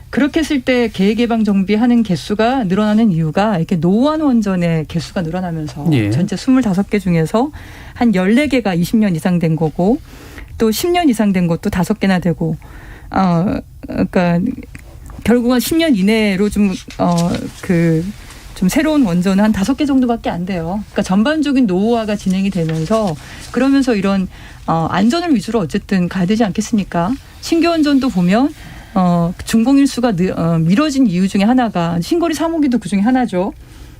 [SPEAKER 8] 그렇게 했을 때 계획 예방 정비하는 개수가 늘어나는 이유가 이렇게 노후한 원전의 개수가 늘어나면서
[SPEAKER 2] 예.
[SPEAKER 8] 전체 25개 중에서 한 14개가 20년 이상 된 거고 또 10년 이상 된 것도 5개나 되고 그러니까 결국은 10년 이내로 좀 새로운 원전은 한 5개 정도밖에 안 돼요. 그러니까 전반적인 노후화가 진행이 되면서 그러면서 이런 안전을 위주로 어쨌든 가야 되지 않겠습니까? 신규 원전도 보면 준공일수가 미뤄진 이유 중에 하나가 신고리 3호기도 그중에 하나죠.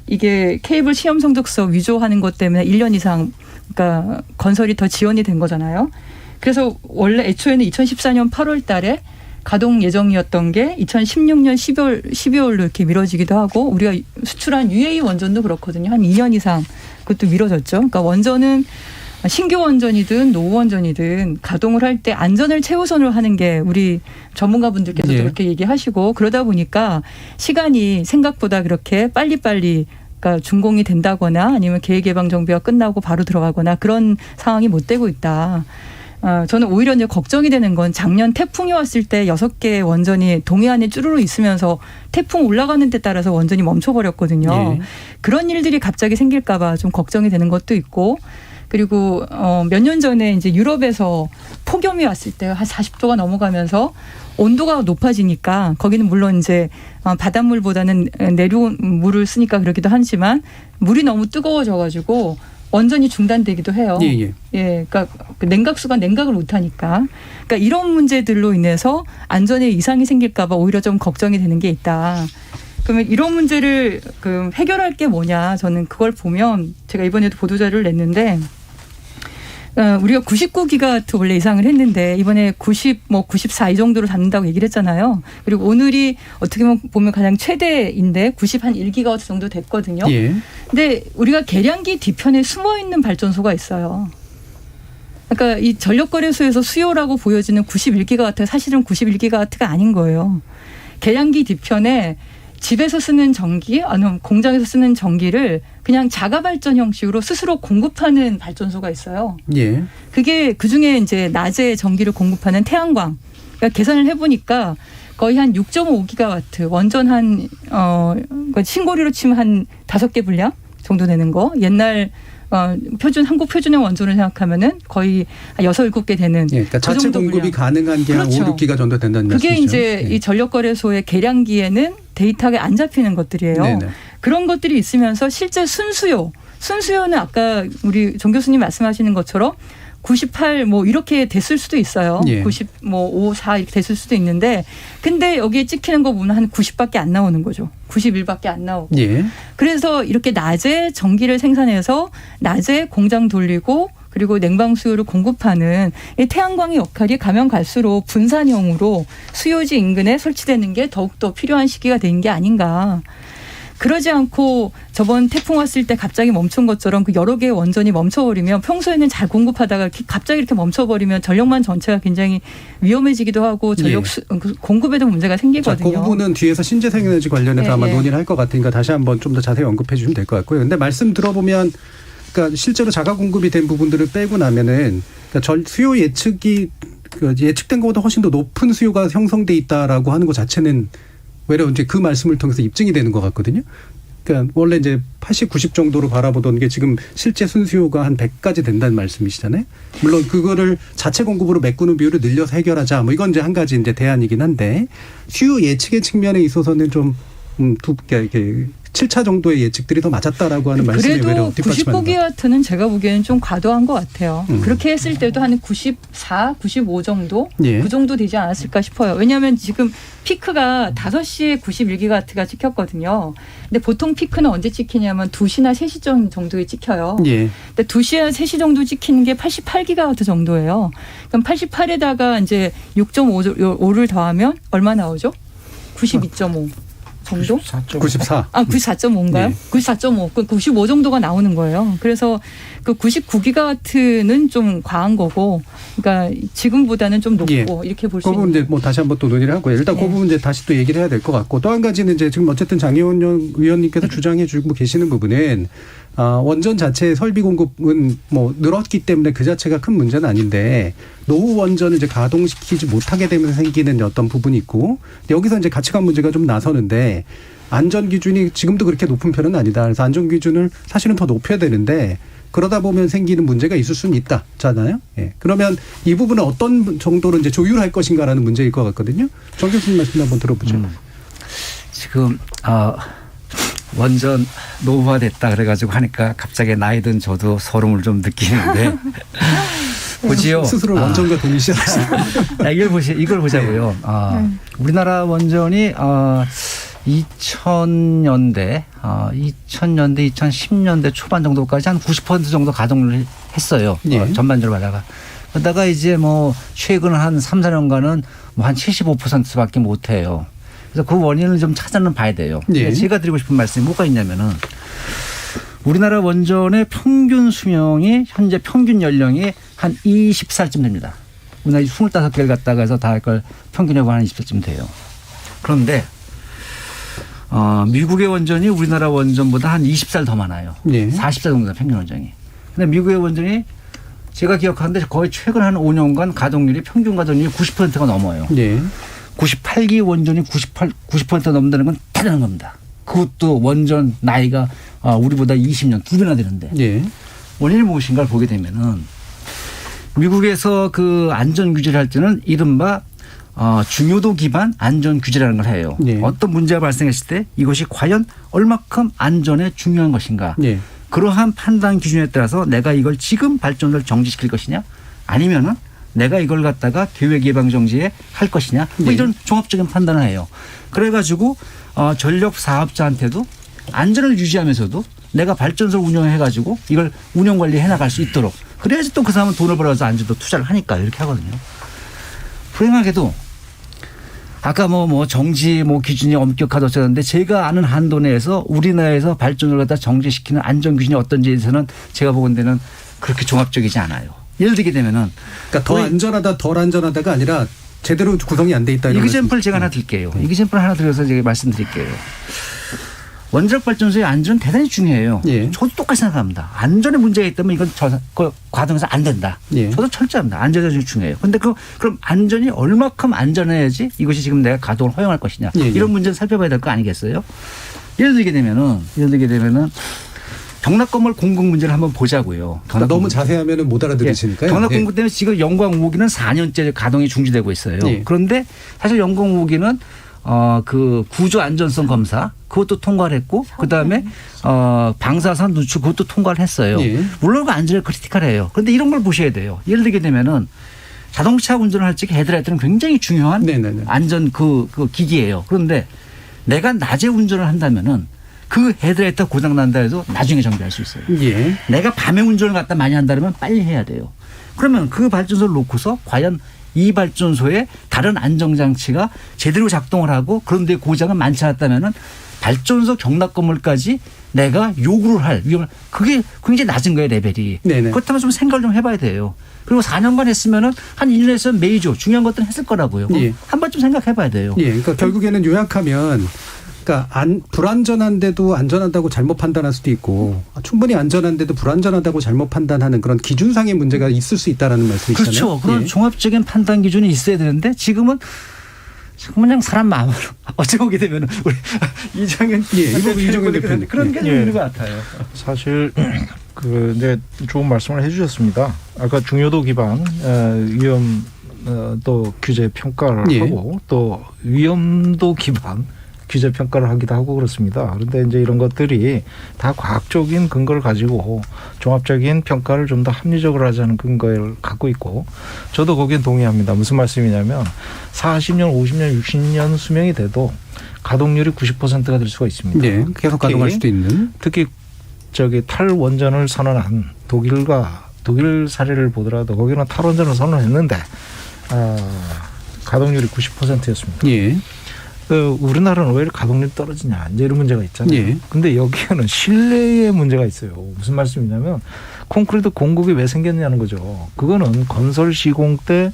[SPEAKER 8] 이게 케이블 시험 성적서 위조하는 것 때문에 1년 이상 그러니까 건설이 더 지연이 된 거잖아요. 그래서 원래 애초에는 2014년 8월 달에 가동 예정이었던 게 2016년 12월로 이렇게 미뤄지기도 하고 우리가 수출한 UAE 원전도 그렇거든요. 한 2년 이상 그것도 미뤄졌죠. 그러니까 원전은 신규 원전이든 노후 원전이든 가동을 할 때 안전을 최우선으로 하는 게 우리 전문가분들께서도
[SPEAKER 2] 예.
[SPEAKER 8] 그렇게 얘기하시고 그러다 보니까 시간이 생각보다 그렇게 빨리빨리 그러니까 준공이 된다거나 아니면 계획 예방 정비가 끝나고 바로 들어가거나 그런 상황이 못 되고 있다. 저는 오히려 이제 걱정이 되는 건 작년 태풍이 왔을 때 6개 원전이 동해안에 쭈루루 있으면서 태풍 올라가는 데 따라서 원전이 멈춰버렸거든요.
[SPEAKER 2] 예.
[SPEAKER 8] 그런 일들이 갑자기 생길까 봐 좀 걱정이 되는 것도 있고 그리고 몇 년 전에 이제 유럽에서 폭염이 왔을 때 한 40도가 넘어가면서 온도가 높아지니까 거기는 물론 이제 바닷물보다는 내려온 물을 쓰니까 그러기도 하지만 물이 너무 뜨거워져 가지고 원전이 중단되기도 해요.
[SPEAKER 2] 예.
[SPEAKER 8] 그러니까 냉각수가 냉각을 못하니까. 그러니까 이런 문제들로 인해서 안전에 이상이 생길까 봐 오히려 좀 걱정이 되는 게 있다. 그러면 이런 문제를 해결할 게 뭐냐. 저는 그걸 보면 제가 이번에도 보도자료를 냈는데 우리가 99기가와트 원래 예상을 했는데 이번에 94 이 정도로 닿는다고 얘기를 했잖아요. 그리고 오늘이 어떻게 보면 가장 최대인데 91기가와트 정도 됐거든요.
[SPEAKER 2] 예.
[SPEAKER 8] 근데 우리가 계량기 뒤편에 숨어 있는 발전소가 있어요. 그러니까 이 전력거래소에서 수요라고 보여지는 91기가와트가 사실은 91기가와트가 아닌 거예요. 계량기 뒤편에 집에서 쓰는 전기, 아니면 공장에서 쓰는 전기를 그냥 자가 발전 형식으로 스스로 공급하는 발전소가 있어요.
[SPEAKER 2] 예.
[SPEAKER 8] 그게 그중에 이제 낮에 전기를 공급하는 태양광. 그러니까 계산을 해보니까 거의 한 6.5기가와트, 원전 신고리로 치면 한 5개 분량 정도 되는 거. 옛날 한국 표준형 원전을 생각하면은 거의 한 6, 7개 되는.
[SPEAKER 2] 예, 그러니까 자체 공급이 가능한 게 한
[SPEAKER 8] 그렇죠.
[SPEAKER 2] 5, 6기가 정도 된다는
[SPEAKER 8] 그게
[SPEAKER 2] 말씀이죠.
[SPEAKER 8] 이제
[SPEAKER 2] 예.
[SPEAKER 8] 이 전력거래소의 계량기에는 데이터가 안 잡히는 것들이에요.
[SPEAKER 2] 네네.
[SPEAKER 8] 그런 것들이 있으면서 실제 순수요는 아까 우리 정 교수님 말씀하시는 것처럼 98 이렇게 됐을 수도 있어요.
[SPEAKER 2] 예.
[SPEAKER 8] 90 5, 4 이렇게 됐을 수도 있는데 근데 여기에 찍히는 거 보면 한 90밖에 안 나오는 거죠. 91밖에 안 나오고.
[SPEAKER 2] 예.
[SPEAKER 8] 그래서 이렇게 낮에 전기를 생산해서 낮에 공장 돌리고 그리고 냉방 수요를 공급하는 이 태양광의 역할이 가면 갈수록 분산형으로 수요지 인근에 설치되는 게 더욱더 필요한 시기가 된 게 아닌가. 그러지 않고 저번 태풍 왔을 때 갑자기 멈춘 것처럼 그 여러 개의 원전이 멈춰버리면 평소에는 잘 공급하다가 갑자기 이렇게 멈춰버리면 전력망 전체가 굉장히 위험해지기도 하고 전력 공급에도 문제가 생기거든요.
[SPEAKER 2] 자, 그 부분은 뒤에서 신재생에너지 관련해서 아마 논의를 할 것 같으니까 다시 한번 좀 더 자세히 언급해 주시면 될 것 같고요. 근데 말씀 들어보면 그러니까 실제로 자가 공급이 된 부분들을 빼고 나면은 그러니까 수요 예측된 것보다 훨씬 더 높은 수요가 형성돼 있다라고 하는 것 자체는 외려 이제 그 말씀을 통해서 입증이 되는 것 같거든요. 그러니까 원래 이제 80, 90 정도로 바라보던 게 지금 실제 순수요가 한 100까지 된다는 말씀이시잖아요. 물론 그거를 자체 공급으로 메꾸는 비율을 늘려서 해결하자. 이건 이제 한 가지 이제 대안이긴 한데 수요 예측의 측면에 있어서는 좀 이렇게 7차 정도의 예측들이 더 맞았다라고 하는 말씀이 외려
[SPEAKER 8] 그래도
[SPEAKER 2] 뒷받침하는
[SPEAKER 8] 99기와트는 제가 보기에는 좀 과도한 것 같아요. 그렇게 했을 때도 한 94, 95 정도?
[SPEAKER 2] 예.
[SPEAKER 8] 그 정도 되지 않았을까 싶어요. 왜냐하면 지금 피크가 5시에 91기와트가 찍혔거든요. 근데 보통 피크는 언제 찍히냐면 2시나 3시 정도에 찍혀요.
[SPEAKER 2] 예.
[SPEAKER 8] 근데 2시나 3시 정도 찍히는 게 88기가와트 정도예요. 그럼 88에다가 이제 6.5를 더하면 얼마 나오죠? 92.5. 정도?
[SPEAKER 2] 94.
[SPEAKER 8] 94.5인가요?
[SPEAKER 2] 네.
[SPEAKER 8] 94.5. 그 95 정도가 나오는 거예요. 그래서 그 99기가와트는 좀 과한 거고, 그러니까 지금보다는 좀 높고 이렇게 볼 수
[SPEAKER 2] 그 부분
[SPEAKER 8] 있는.
[SPEAKER 2] 이제 다시 한번 또 논의를 하고요. 일단 그 부분 이제 다시 또 얘기를 해야 될 것 같고 또 한 가지는 이제 지금 어쨌든 장혜원 의원님께서 주장해주고 계시는 부분은 원전 자체의 설비 공급은 늘었기 때문에 그 자체가 큰 문제는 아닌데 노후 원전을 이제 가동시키지 못하게 되면 생기는 어떤 부분이 있고 여기서 이제 가치관 문제가 좀 나서는데 안전 기준이 지금도 그렇게 높은 편은 아니다. 그래서 안전 기준을 사실은 더 높여야 되는데 그러다 보면 생기는 문제가 있을 수는 있다잖아요. 예. 그러면 이 부분은 어떤 정도로 이제 조율할 것인가라는 문제일 것 같거든요. 정 교수님 말씀 한번 들어보죠.
[SPEAKER 10] 지금 원전 노후화됐다 그래가지고 하니까 갑자기 나이 든 저도 소름을 좀 느끼는데 보지요.
[SPEAKER 2] 스스로 원전과 동일시하시는.
[SPEAKER 10] 이걸 보자고요. 우리나라 원전이 2000년대, 2010년대 초반 정도까지 한 90% 정도 가동을 했어요.
[SPEAKER 2] 예.
[SPEAKER 10] 전반적으로 말다가. 그러다가 이제 최근 한 3, 4년간은 한 75%밖에 못 해요. 그래서 그 원인을 좀 찾아는 봐야 돼요.
[SPEAKER 2] 예.
[SPEAKER 10] 제가 드리고 싶은 말씀이 뭐가 있냐면은 우리나라 원전의 평균 수명이 현재 평균 연령이 한 20살쯤 됩니다. 우리나라 25개를 갖다가 해서 다 할 걸 평균하고 한 20살쯤 돼요. 그런데 미국의 원전이 우리나라 원전보다 한 20살 더 많아요.
[SPEAKER 2] 예.
[SPEAKER 10] 40살 정도다 평균 원전이. 근데 미국의 원전이 제가 기억하는데 거의 최근 한 5년간 가동률이 평균 가동률이 90%가 넘어요.
[SPEAKER 2] 예.
[SPEAKER 10] 98기 원전이 90% 넘는다는 건 대단한 겁니다. 그것도 원전 나이가 우리보다 20년 2배나 되는데.
[SPEAKER 2] 예.
[SPEAKER 10] 원인이 무엇인가를 보게 되면은 미국에서 그 안전 규제를 할 때는 이른바 중요도 기반 안전 규제라는 걸 해요.
[SPEAKER 2] 예.
[SPEAKER 10] 어떤 문제가 발생했을 때 이것이 과연 얼마큼 안전에 중요한 것인가.
[SPEAKER 2] 예.
[SPEAKER 10] 그러한 판단 기준에 따라서 내가 이걸 지금 발전을 정지시킬 것이냐 아니면은 내가 이걸 갖다가 계획 예방 정지에 할 것이냐
[SPEAKER 2] 네.
[SPEAKER 10] 이런 종합적인 판단을 해요. 그래가지고 전력 사업자한테도 안전을 유지하면서도 내가 발전소를 운영해가지고 이걸 운영 관리해 나갈 수 있도록 그래야지 또 그 사람은 돈을 벌어서 안전도 투자를 하니까 이렇게 하거든요. 불행하게도 아까 뭐 정지 기준이 엄격하다고 하셨는데 제가 아는 한도 내에서 우리나라에서 발전을 갖다 정지시키는 안전 기준이 어떤지에 대해서는 제가 보건대는 그렇게 종합적이지 않아요. 예를 들게 되면은
[SPEAKER 2] 그러니까 더 안전하다 덜 안전하다가 아니라 제대로 구성이 안 돼 있다. 이런
[SPEAKER 10] 이그젠플 제가 하나 드릴게요. 이그젠플 하나 드려서 제가 말씀드릴게요. 원자력 발전소의 안전은 대단히 중요해요.
[SPEAKER 2] 예.
[SPEAKER 10] 저도 똑같이 생각합니다. 안전에 문제가 있다면 이건 과정에서 안 된다.
[SPEAKER 2] 예.
[SPEAKER 10] 저도 철저합니다. 안전이 중요해요. 그런데 그럼 안전이 얼마큼 안전해야지 이것이 지금 내가 가동을 허용할 것이냐.
[SPEAKER 2] 예.
[SPEAKER 10] 이런 문제를 살펴봐야 될 거 아니겠어요? 예를 들게 되면은 경락 건물 공급 문제를 한번 보자고요.
[SPEAKER 2] 너무 자세하면 못 알아들으시니까요.
[SPEAKER 10] 경락 공급 때문에 지금 영광 5호기는 4년째 가동이 중지되고 있어요.
[SPEAKER 2] 예.
[SPEAKER 10] 그런데 사실 영광 5호기는 그 구조 안전성 검사 그것도 통과를 했고 그다음에 방사선 누출 그것도 통과를 했어요.
[SPEAKER 2] 예.
[SPEAKER 10] 물론 그 안전이 크리티컬해요. 그런데 이런 걸 보셔야 돼요. 예를 들게 되면은 자동차 운전을 할 적에 헤드라이트는 굉장히 중요한
[SPEAKER 2] 네네네.
[SPEAKER 10] 안전 그 기기예요. 그런데 내가 낮에 운전을 한다면은 그 헤드라이트가 고장 난다 해도 나중에 정비할 수 있어요.
[SPEAKER 2] 예.
[SPEAKER 10] 내가 밤에 운전을 갖다 많이 한다면 빨리 해야 돼요. 그러면 그 발전소를 놓고서 과연 이 발전소에 다른 안정장치가 제대로 작동을 하고 그런데 고장은 많지 않았다면은 발전소 경락 건물까지 내가 요구를 할 위험을 그게 굉장히 낮은 거예요 레벨이.
[SPEAKER 2] 네네.
[SPEAKER 10] 그렇다면 좀 생각을 좀 해봐야 돼요. 그리고 4년간 했으면은 한 1년에서 메이저 중요한 것들은 했을 거라고요.
[SPEAKER 2] 예.
[SPEAKER 10] 한 번쯤 생각해봐야 돼요.
[SPEAKER 2] 예. 그러니까 결국에는 요약하면 그러니까 불안전한데도 안전하다고 잘못 판단할 수도 있고 충분히 안전한데도 불안전하다고 잘못 판단하는 그런 기준상의 문제가 있을 수 있다라는 말씀이시잖아요.
[SPEAKER 10] 그렇죠. 그런
[SPEAKER 2] 예.
[SPEAKER 10] 종합적인 판단 기준이 있어야 되는데 지금은 그냥 사람 마음으로 어찌 보게 되면 우리 이정현
[SPEAKER 2] 이정현 대표님
[SPEAKER 10] 그런 게 좀 있는 것 같아요.
[SPEAKER 9] 사실 이제 좋은 말씀을 해주셨습니다. 아까 중요도 기반 위험 또 규제 평가를
[SPEAKER 2] 예.
[SPEAKER 9] 하고 또 위험도 기반 규제 평가를 하기도 하고 그렇습니다. 그런데 이제 이런 것들이 다 과학적인 근거를 가지고 종합적인 평가를 좀 더 합리적으로 하자는 근거를 갖고 있고 저도 거기엔 동의합니다. 무슨 말씀이냐면 40년, 50년, 60년 수명이 돼도 가동률이 90%가 될 수가 있습니다.
[SPEAKER 2] 네, 계속 가동할 수도 있는.
[SPEAKER 9] 특히 탈원전을 선언한 독일 사례를 보더라도 거기는 탈원전을 선언했는데 가동률이 90%였습니다.
[SPEAKER 2] 예.
[SPEAKER 9] 우리나라는 왜 가동률이 떨어지냐 이제 이런 문제가 있잖아요.
[SPEAKER 2] 예.
[SPEAKER 9] 근데 여기에는 실내에 문제가 있어요. 무슨 말씀이냐면 콘크리트 공급이 왜 생겼냐는 거죠. 그거는 건설 시공 때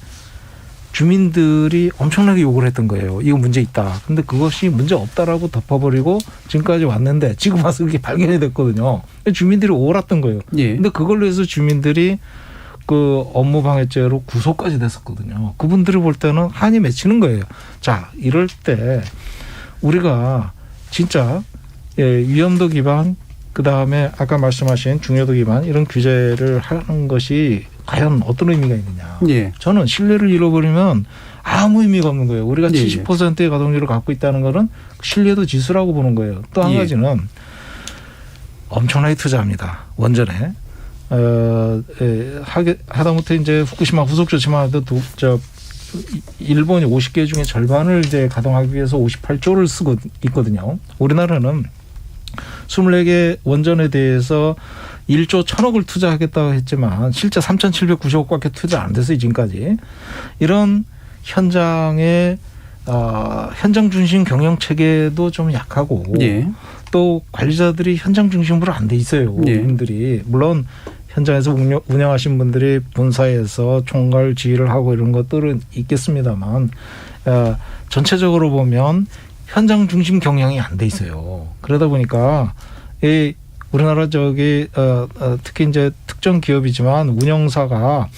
[SPEAKER 9] 주민들이 엄청나게 욕을 했던 거예요. 이거 문제 있다. 근데 그것이 문제 없다라고 덮어버리고 지금까지 왔는데 지금 와서 그게 발견이 됐거든요. 주민들이 옳았던 거예요.
[SPEAKER 2] 예.
[SPEAKER 9] 근데 그걸로 해서 주민들이 그 업무방해죄로 구속까지 됐었거든요. 그분들이 볼 때는 한이 맺히는 거예요. 자, 이럴 때 우리가 진짜 위험도 기반 그다음에 아까 말씀하신 중요도 기반 이런 규제를 하는 것이 과연 어떤 의미가 있느냐.
[SPEAKER 2] 예.
[SPEAKER 9] 저는 신뢰를 잃어버리면 아무 의미가 없는 거예요. 우리가
[SPEAKER 2] 예.
[SPEAKER 9] 70%의 가동률을 갖고 있다는 거는 신뢰도 지수라고 보는 거예요. 또 한
[SPEAKER 2] 예.
[SPEAKER 9] 가지는 엄청나게 투자합니다. 원전에. 하다못해 이제 후쿠시마 후속 조치만 해도 일본이 50개 중에 절반을 이제 가동하기 위해서 58조를 쓰고 있거든요. 우리나라는 24개 원전에 대해서 1조 1,000억을 투자하겠다고 했지만 실제 3,790억밖에 투자 안 됐어요. 지금까지. 이런 현장의 현장 중심 경영 체계도 좀 약하고
[SPEAKER 2] 예.
[SPEAKER 9] 또 관리자들이 현장 중심으로 안 돼 있어요.
[SPEAKER 2] 예.
[SPEAKER 9] 분들이 물론 현장에서 운영하신 분들이 본사에서 총괄 지휘를 하고 이런 것들은 있겠습니다만 전체적으로 보면 현장 중심 경영이 안 돼 있어요. 그러다 보니까 이 우리나라 특히 이제 특정 기업이지만 운영사가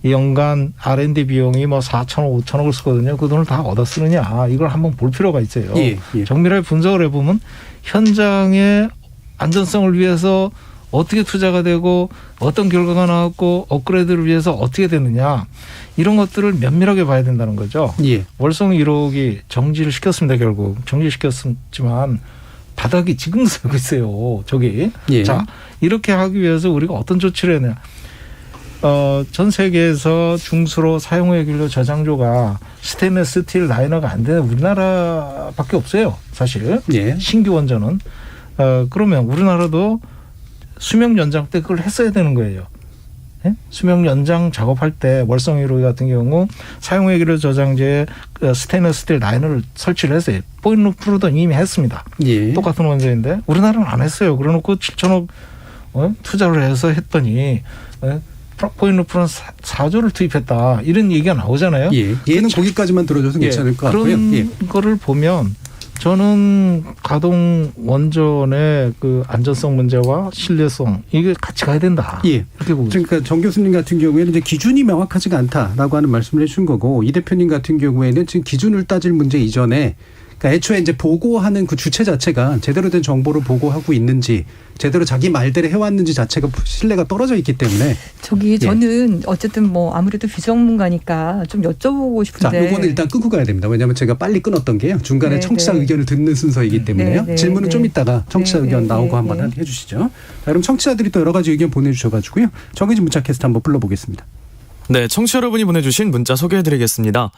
[SPEAKER 9] 연간 R&D 비용이 뭐 4천억, 5천억을 쓰거든요. 그 돈을 다 얻어 쓰느냐 이걸 한번 볼 필요가 있어요.
[SPEAKER 2] 예. 예.
[SPEAKER 9] 정밀하게 분석을 해보면 현장의 안전성을 위해서 어떻게 투자가 되고 어떤 결과가 나왔고 업그레이드를 위해서 어떻게 되느냐 이런 것들을 면밀하게 봐야 된다는 거죠.
[SPEAKER 2] 예.
[SPEAKER 9] 월성 1호기 정지를 시켰습니다. 결국 정지시켰지만 바닥이 지금 서고 있어요. 저기.
[SPEAKER 2] 예.
[SPEAKER 9] 자 이렇게 하기 위해서 우리가 어떤 조치를 해야 되냐. 전 세계에서 중수로 사용후의 연료 저장조가 스테인리스 스틸 라이너가 안 되는 우리나라밖에 없어요. 사실.
[SPEAKER 2] 예.
[SPEAKER 9] 신규 원전은. 그러면 우리나라도 수명 연장 때 그걸 했어야 되는 거예요. 수명 연장 작업할 때 월성 1호기 같은 경우 사용해기로 저장재에 스테인리스 스틸 라인을 설치를 했어요. 포인루프로도 이미 했습니다.
[SPEAKER 2] 예.
[SPEAKER 9] 똑같은 원전인데 우리나라는 안 했어요. 그래놓고 7천억 투자를 해서 했더니 포인루프는 4조를 투입했다. 이런 얘기가 나오잖아요.
[SPEAKER 2] 예. 얘는 거기까지만 들어줘서 괜찮을 것 같고요.
[SPEAKER 9] 그런
[SPEAKER 2] 예.
[SPEAKER 9] 거를 보면 저는 가동 원전의 그 안전성 문제와 신뢰성 이게 같이 가야 된다.
[SPEAKER 2] 예.
[SPEAKER 9] 이렇게 보고 있습니다.
[SPEAKER 2] 그러니까 정 교수님 같은 경우에는 이제 기준이 명확하지가 않다라고 하는 말씀을 해준 거고, 이 대표님 같은 경우에는 지금 기준을 따질 문제 이전에, 그러니까 애초에 이제 보고하는 그 주체 자체가 제대로 된 정보를 보고하고 있는지, 제대로 자기 말대로 해왔는지 자체가 신뢰가 떨어져 있기 때문에.
[SPEAKER 8] 저기 저는 어쨌든 뭐 아무래도 비전문가니까 좀 여쭤보고 싶은데.
[SPEAKER 2] 자, 요거는 일단 끊고 가야 됩니다. 왜냐하면 제가 빨리 끊었던 게요, 중간에
[SPEAKER 8] 네,
[SPEAKER 2] 청취자
[SPEAKER 8] 네.
[SPEAKER 2] 의견을 듣는 순서이기 때문에요.
[SPEAKER 8] 네, 네,
[SPEAKER 2] 질문은
[SPEAKER 8] 네.
[SPEAKER 2] 좀 이따가 청취자
[SPEAKER 8] 네,
[SPEAKER 2] 의견
[SPEAKER 8] 네,
[SPEAKER 2] 나오고
[SPEAKER 8] 네,
[SPEAKER 2] 한번
[SPEAKER 8] 네.
[SPEAKER 2] 해주시죠. 자, 그럼 청취자들이 또 여러 가지 의견 보내주셔가지고요, 정의진 문자 캐스트 한번 불러보겠습니다.
[SPEAKER 11] 네, 청취자 여러분이 보내주신 문자 소개해드리겠습니다.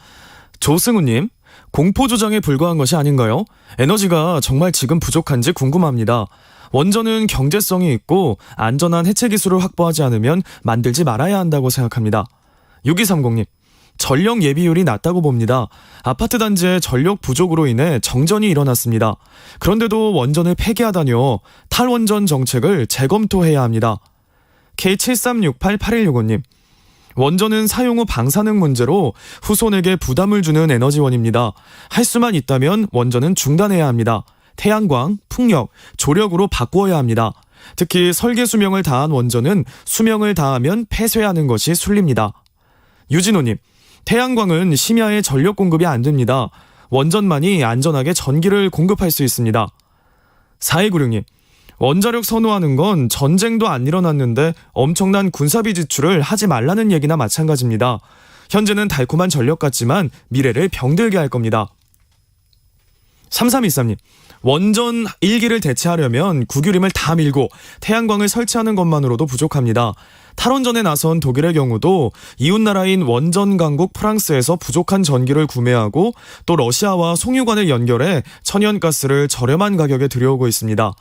[SPEAKER 11] 조승우님, 공포조장에 불과한 것이 아닌가요? 에너지가 정말 지금 부족한지 궁금합니다. 원전은 경제성이 있고 안전한 해체 기술을 확보하지 않으면 만들지 말아야 한다고 생각합니다. 6230님, 전력 예비율이 낮다고 봅니다. 아파트 단지의 전력 부족으로 인해 정전이 일어났습니다. 그런데도 원전을 폐기하다니요. 탈원전 정책을 재검토해야 합니다. K73688165님, 원전은 사용 후 방사능 문제로 후손에게 부담을 주는 에너지원입니다. 할 수만 있다면 원전은 중단해야 합니다. 태양광, 풍력, 조력으로 바꾸어야 합니다. 특히 설계 수명을 다한 원전은 수명을 다하면 폐쇄하는 것이 순리입니다. 유진호님, 태양광은 심야에 전력 공급이 안 됩니다. 원전만이 안전하게 전기를 공급할 수 있습니다. 4296님, 원자력 선호하는 건 전쟁도 안 일어났는데 엄청난 군사비 지출을 하지 말라는 얘기나 마찬가지입니다. 현재는 달콤한 전력 같지만 미래를 병들게 할 겁니다. 3323님, 원전 1기를 대체하려면 국유림을 다 밀고 태양광을 설치하는 것만으로도 부족합니다. 탈원전에 나선 독일의 경우도 이웃나라인 원전 강국 프랑스에서 부족한 전기를 구매하고 또 러시아와 송유관을 연결해 천연가스를 저렴한 가격에 들여오고 있습니다.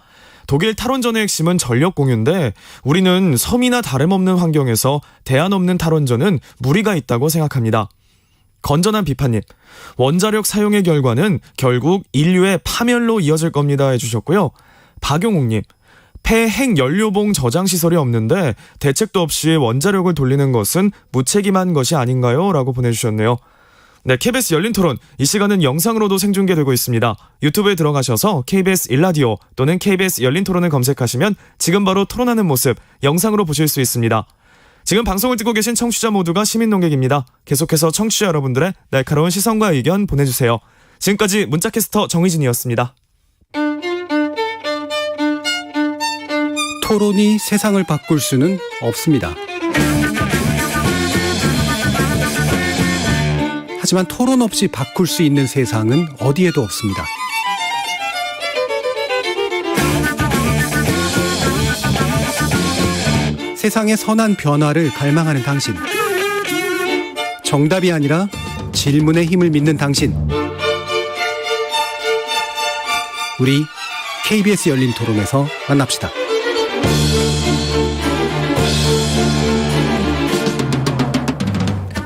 [SPEAKER 11] 독일 탈원전의 핵심은 전력 공유인데 우리는 섬이나 다름없는 환경에서 대안 없는 탈원전은 무리가 있다고 생각합니다. 건전한 비판님, 원자력 사용의 결과는 결국 인류의 파멸로 이어질 겁니다 해주셨고요. 박용욱님, 폐핵 연료봉 저장 시설이 없는데 대책도 없이 원자력을 돌리는 것은 무책임한 것이 아닌가요? 라고 보내주셨네요. 네, KBS 열린 토론, 이 시간은 영상으로도 생중계되고 있습니다. 유튜브에 들어가셔서 KBS 일라디오 또는 KBS 열린 토론을 검색하시면 지금 바로 토론하는 모습 영상으로 보실 수 있습니다. 지금 방송을 듣고 계신 청취자 모두가 시민 농객입니다. 계속해서 청취자 여러분들의 날카로운 시선과 의견 보내주세요. 지금까지 문자캐스터 정의진이었습니다.
[SPEAKER 2] 토론이 세상을 바꿀 수는 없습니다. 하지만 토론 없이 바꿀 수 있는 세상은 어디에도 없습니다. 세상의 선한 변화를 갈망하는 당신. 정답이 아니라 질문의 힘을 믿는 당신. 우리 KBS 열린 토론에서 만납시다.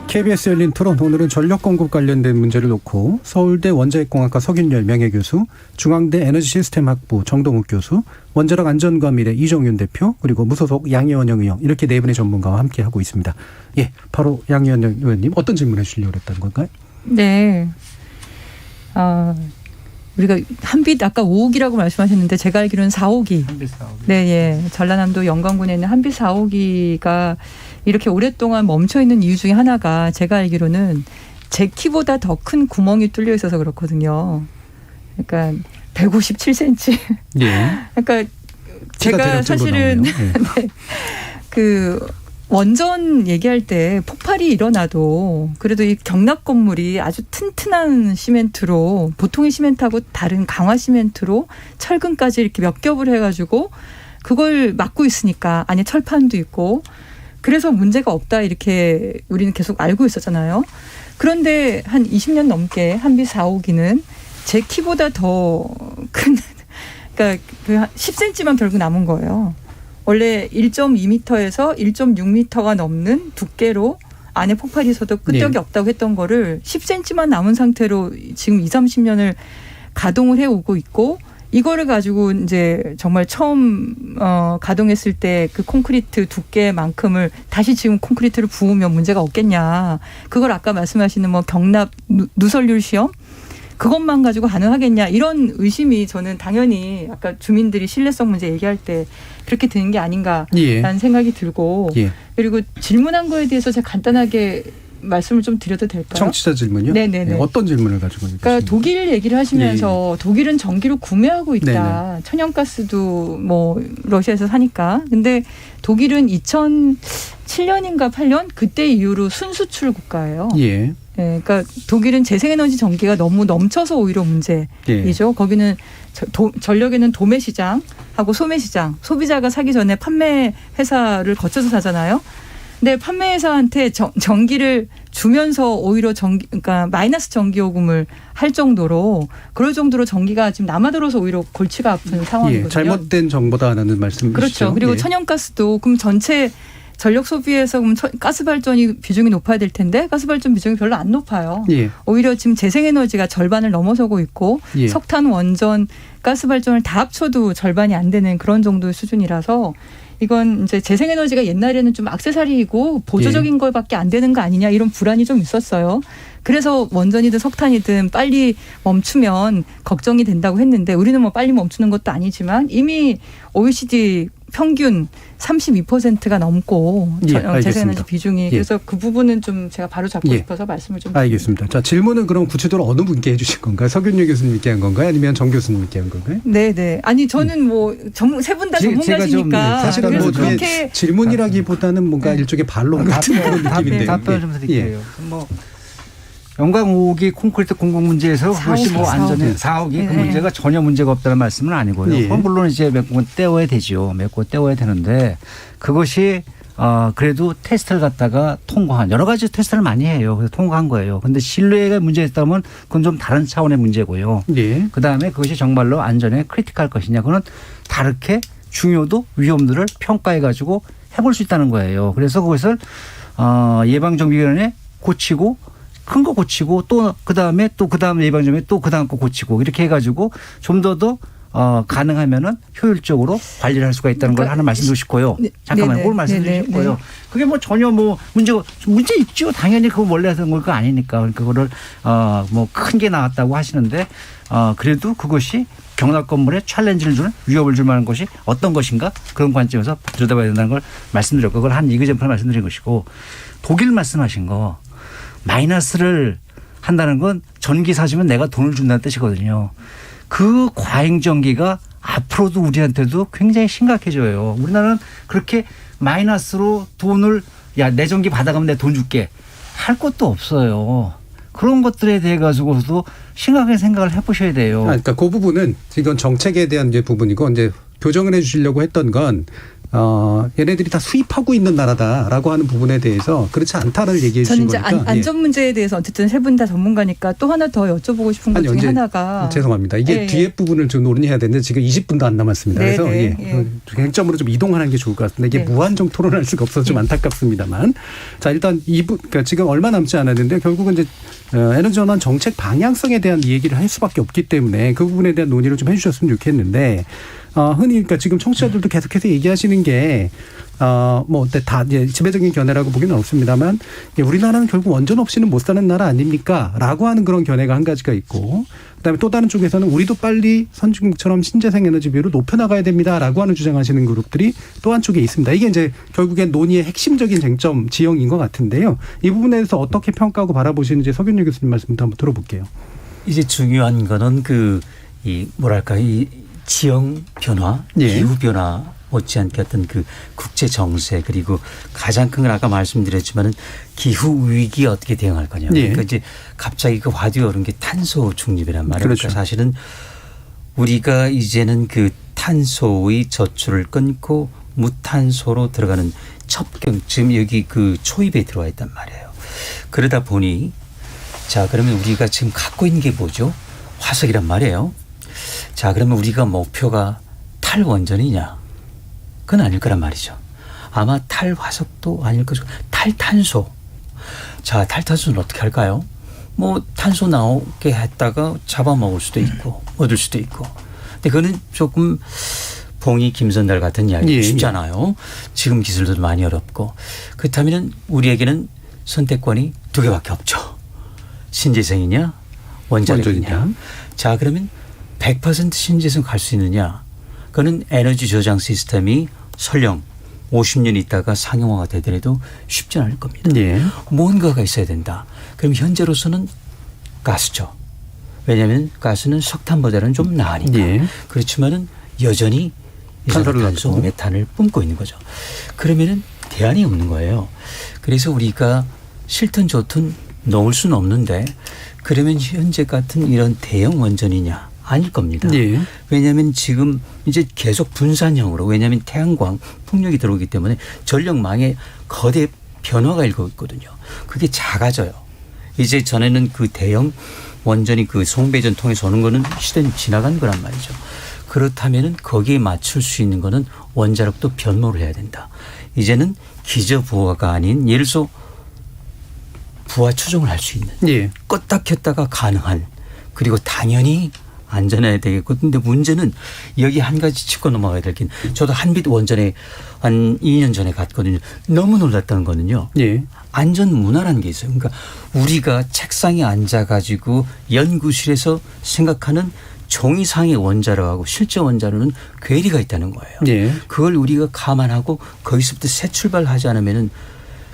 [SPEAKER 2] KBS 열린 토론, 오늘은 전력 공급 관련된 문제를 놓고 서울대 원자핵공학과 서균열 명예교수, 중앙대 에너지시스템학부 정동욱 교수, 원자력 안전과 미래 이정윤 대표, 그리고 무소속 양희원 의원, 이렇게 네 분의 전문가와 함께하고 있습니다. 예, 바로 양희원 의원님, 어떤 질문을 주시려고 했다는 걸까요?
[SPEAKER 8] 네. 우리가 한빛 아까 5호기라고 말씀하셨는데 제가 알기로는 4호기.
[SPEAKER 9] 한빛 4호기.
[SPEAKER 8] 네, 예. 전라남도 영광군에 있는 한빛 4호기가 이렇게 오랫동안 멈춰 있는 이유 중에 하나가 제가 알기로는 제 키보다 더 큰 구멍이 뚫려 있어서 그렇거든요. 그러니까 157cm.
[SPEAKER 2] 예.
[SPEAKER 8] 그러니까 제가 사실은
[SPEAKER 2] 네.
[SPEAKER 8] 네. 그 원전 얘기할 때 폭발이 일어나도 그래도 이 경납 건물이 아주 튼튼한 시멘트로, 보통의 시멘트하고 다른 강화 시멘트로 철근까지 이렇게 몇 겹을 해가지고 그걸 막고 있으니까 안에 철판도 있고 그래서 문제가 없다 이렇게 우리는 계속 알고 있었잖아요. 그런데 한 20년 넘게 한빛 4호기는 제 키보다 더 큰, 그러니까 그 10cm만 결국 남은 거예요. 원래 1.2m에서 1.6m가 넘는 두께로 안에 폭발이 있어도 끄떡이 없다고 했던 거를 10cm만 남은 상태로 지금 20, 30년을 가동을 해오고 있고 이거를 가지고 이제 정말 처음 가동했을 때 그 콘크리트 두께만큼을 다시 지금 콘크리트를 부으면 문제가 없겠냐. 그걸 아까 말씀하시는 뭐 경납 누설률 시험 그것만 가지고 가능하겠냐 이런 의심이 저는 당연히 아까 주민들이 신뢰성 문제 얘기할 때 그렇게 드는 게 아닌가라는 생각이 들고 그리고 질문한 거에 대해서 제가 간단하게 말씀을 좀 드려도 될까요?
[SPEAKER 2] 청취자 질문요?
[SPEAKER 8] 네네네.
[SPEAKER 2] 어떤 질문을 가지고 계십니까?
[SPEAKER 8] 그러니까 독일 얘기를 하시면서 독일은 전기를 구매하고 있다.
[SPEAKER 2] 네네.
[SPEAKER 8] 천연가스도 뭐 러시아에서 사니까. 근데 독일은 2007년인가 8년 그때 이후로 순수출 국가예요.
[SPEAKER 2] 예.
[SPEAKER 8] 네, 그러니까 독일은 재생에너지 전기가 너무 넘쳐서 오히려 문제이죠. 거기는 전력에는 도매 시장하고 소매 시장, 소비자가 사기 전에 판매 회사를 거쳐서 사잖아요. 근데 판매 회사한테 전기를 주면서 오히려 그러니까 마이너스 전기요금을 할 정도로 그럴 정도로 전기가 지금 남아들어서 오히려 골치가 아픈 상황이거든요.
[SPEAKER 2] 잘못된 정보다라는 말씀이시죠.
[SPEAKER 8] 그렇죠. 그리고 천연가스도 그럼 전체 전력 소비에서 그럼 가스 발전이 비중이 높아야 될 텐데 가스 발전 비중이 별로 안 높아요. 오히려 지금 재생에너지가 절반을 넘어서고 있고 석탄, 원전, 가스 발전을 다 합쳐도 절반이 안 되는 그런 정도의 수준이라서 이건 이제 재생에너지가 옛날에는 좀 액세서리이고 보조적인 것밖에 안 되는 거 아니냐 이런 불안이 좀 있었어요. 그래서 원전이든 석탄이든 빨리 멈추면 걱정이 된다고 했는데 우리는 뭐 빨리 멈추는 것도 아니지만 이미 OECD 평균 32%가 넘고 재생에너지 비중이 그래서 그 부분은 좀 제가 바로 잡고 싶어서 말씀을 좀
[SPEAKER 2] 알겠습니다. 자, 질문은 그럼 구체적으로 어느 분께 해주신 건가요? 서균유 교수님께 한 건가요? 아니면 정 교수님께 한 건가요?
[SPEAKER 8] 네네. 아니 저는 뭐 세 분 다 전문가시니까
[SPEAKER 2] 사실은
[SPEAKER 8] 그래서
[SPEAKER 2] 뭐
[SPEAKER 8] 그렇게
[SPEAKER 2] 질문이라기보다는 뭔가 일종의 반론 같은 그런 느낌인데요.
[SPEAKER 10] 답변 좀 드릴게요. 뭐 영광 5호기 콘크리트 공공 문제에서 그것이 뭐 안전에 4호기 그 문제가 전혀 문제가 없다는 말씀은 아니고요. 그건 물론 이제 몇 번 떼어야 되죠. 몇 번 떼어야 되는데 그것이 그래도 테스트를 갖다가 통과한 여러 가지 테스트를 많이 해요. 그래서 통과한 거예요. 그런데 신뢰가 문제가 있다면 그건 좀 다른 차원의 문제고요. 그다음에 그것이 정말로 안전에 크리티컬할 것이냐 그건 다르게 중요도 위험들을 평가해 가지고 해볼 수 있다는 거예요. 그래서 그것을 예방정비위원회 고치고 큰 거 고치고 또 그다음에 예방점에 또 그다음 거 고치고 이렇게 해가지고 좀 더 가능하면은 효율적으로 관리를 할 수가 있다는 걸 하나 말씀드리고 싶고요. 잠깐만 그걸 말씀드리고 싶고요. 그게 뭐 전혀 뭐 문제 있죠. 당연히 그거 원래 하던 걸 거 아니니까 그러니까 그거를 뭐 큰 게 나왔다고 하시는데 그래도 그것이 경락 건물에 챌린지를 주는 위협을 줄 만한 것이 어떤 것인가 그런 관점에서 들여다봐야 된다는 걸 말씀드렸고 그걸 한 이그젠플을 말씀드린 것이고 독일 말씀하신 거. 마이너스를 한다는 건 전기 사주면 내가 돈을 준다는 뜻이거든요. 그 과잉 전기가 앞으로도 우리한테도 굉장히 심각해져요. 우리나라는 그렇게 마이너스로 돈을 내 전기 받아가면 내 돈 줄게 할 것도 없어요. 그런 것들에 대해 가지고도 심각하게 생각을 해보셔야 돼요.
[SPEAKER 2] 그러니까 그 부분은 이건 정책에 대한 이제 부분이고 이제 교정을 해주시려고 했던 건 얘네들이 다 수입하고 있는 나라다라고 하는 부분에 대해서 그렇지 않다를 얘기해 주신 거니까.
[SPEAKER 8] 저는 이제 안전 문제에 대해서 어쨌든 세 분 다 전문가니까 또 하나 더 여쭤보고 싶은 것 중에 하나가.
[SPEAKER 2] 죄송합니다. 이게 뒤에 부분을 좀 논의해야 되는데 지금 20분도 안 남았습니다. 그래서 쟁점으로 좀 이동하는 게 좋을 것 같습니다. 이게 무한정 토론할 수가 없어서 좀 안타깝습니다만. 자, 일단 그러니까 지금 얼마 남지 않았는데 결국은 이제 에너지 전환 정책 방향성에 대한 얘기를 할 수밖에 없기 때문에 그 부분에 대한 논의를 좀 해주셨으면 좋겠는데 흔히 그러니까 지금 청취자들도 계속해서 얘기하시는 게 뭐 다 이제 지배적인 견해라고 보기는 없습니다만 우리나라는 결국 원전 없이는 못 사는 나라 아닙니까?라고 하는 그런 견해가 한 가지가 있고 그다음에 또 다른 쪽에서는 우리도 빨리 선진국처럼 신재생 에너지 비율을 높여나가야 됩니다라고 하는 주장하시는 그룹들이 또 한쪽에 있습니다. 이게 이제 결국엔 논의의 핵심적인 쟁점 지형인 것 같은데요. 이 부분에 대해서 어떻게 평가하고 바라보시는지 서균유 교수님 말씀부터 한번 들어볼게요.
[SPEAKER 1] 이제 중요한 거는 이 지형 변화, 기후 변화 못지않게 어떤 그 국제 정세 그리고 가장 큰 건 아까 말씀드렸지만은 기후 위기에 어떻게 대응할 거냐. 그러니까 이제 갑자기 그 화두에 오른 게 탄소 중립이란 말이에요.
[SPEAKER 2] 그렇죠.
[SPEAKER 1] 그러니까 사실은 우리가 이제는 그 탄소의 저출을 끊고 무탄소로 들어가는 첩경 지금 여기 그 초입에 들어와 있단 말이에요. 그러다 보니 자 그러면 우리가 지금 갖고 있는 게 뭐죠? 화석이란 말이에요. 자 그러면 우리가 목표가 탈원전이냐? 그건 아닐 거란 말이죠. 아마 탈화석도 아닐 것이고 탈탄소. 자, 탈탄소는 어떻게 할까요? 뭐 탄소 나오게 했다가 잡아먹을 수도 있고 얻을 수도 있고. 근데 그거는 조금 봉이 김선달 같은 이야기
[SPEAKER 2] 예,
[SPEAKER 1] 쉽잖아요. 지금 기술도 많이 어렵고. 그렇다면 우리에게는 선택권이 두 개밖에 없죠. 신재생이냐 원자력이냐. 자, 그러면 100% 신재생 갈 수 있느냐. 그거는 에너지 저장 시스템이 설령 50년 있다가 상용화가 되더라도 쉽지 않을 겁니다.
[SPEAKER 2] 예.
[SPEAKER 1] 뭔가가 있어야 된다. 그럼 현재로서는 가스죠. 왜냐하면 가스는 석탄보다는 좀 나으니까.
[SPEAKER 2] 예.
[SPEAKER 1] 그렇지만은 여전히
[SPEAKER 2] 탄소를
[SPEAKER 1] 이산화탄소,
[SPEAKER 2] 낳고.
[SPEAKER 1] 메탄을 뿜고 있는 거죠. 그러면은 대안이 없는 거예요. 그래서 우리가 싫든 좋든 넣을 수는 없는데 그러면 현재 같은 이런 대형 원전이냐? 아닐 겁니다.
[SPEAKER 2] 예.
[SPEAKER 1] 왜냐하면 지금 이제 계속 분산형으로 왜냐하면 태양광 풍력이 들어오기 때문에 전력망에 거대 변화가 일고 있거든요. 그게 작아져요. 이제 전에는 그 대형 원전이 그 송배전 통해서 오는 거는 시대는 지나간 거란 말이죠. 그렇다면은 거기에 맞출 수 있는 거는 원자력도 변모를 해야 된다. 이제는 기저부하가 아닌 예를 들어서 부하 추종을 할 수 있는
[SPEAKER 2] 예.
[SPEAKER 1] 껐다 켰다가 가능한 그리고 당연히 안전해야 되겠고 근데 문제는 여기 한 가지 짚고 넘어가야 될 게 저도 한빛 원전에 한 2년 전에 갔거든요. 너무 놀랐다는 거는요.
[SPEAKER 2] 예.
[SPEAKER 1] 안전 문화라는 게 있어요. 그러니까 우리가 책상에 앉아가지고 연구실에서 생각하는 종이상의 원자로하고 실제 원자로는 괴리가 있다는 거예요.
[SPEAKER 2] 예.
[SPEAKER 1] 그걸 우리가 감안하고 거기서부터 새 출발하지 않으면은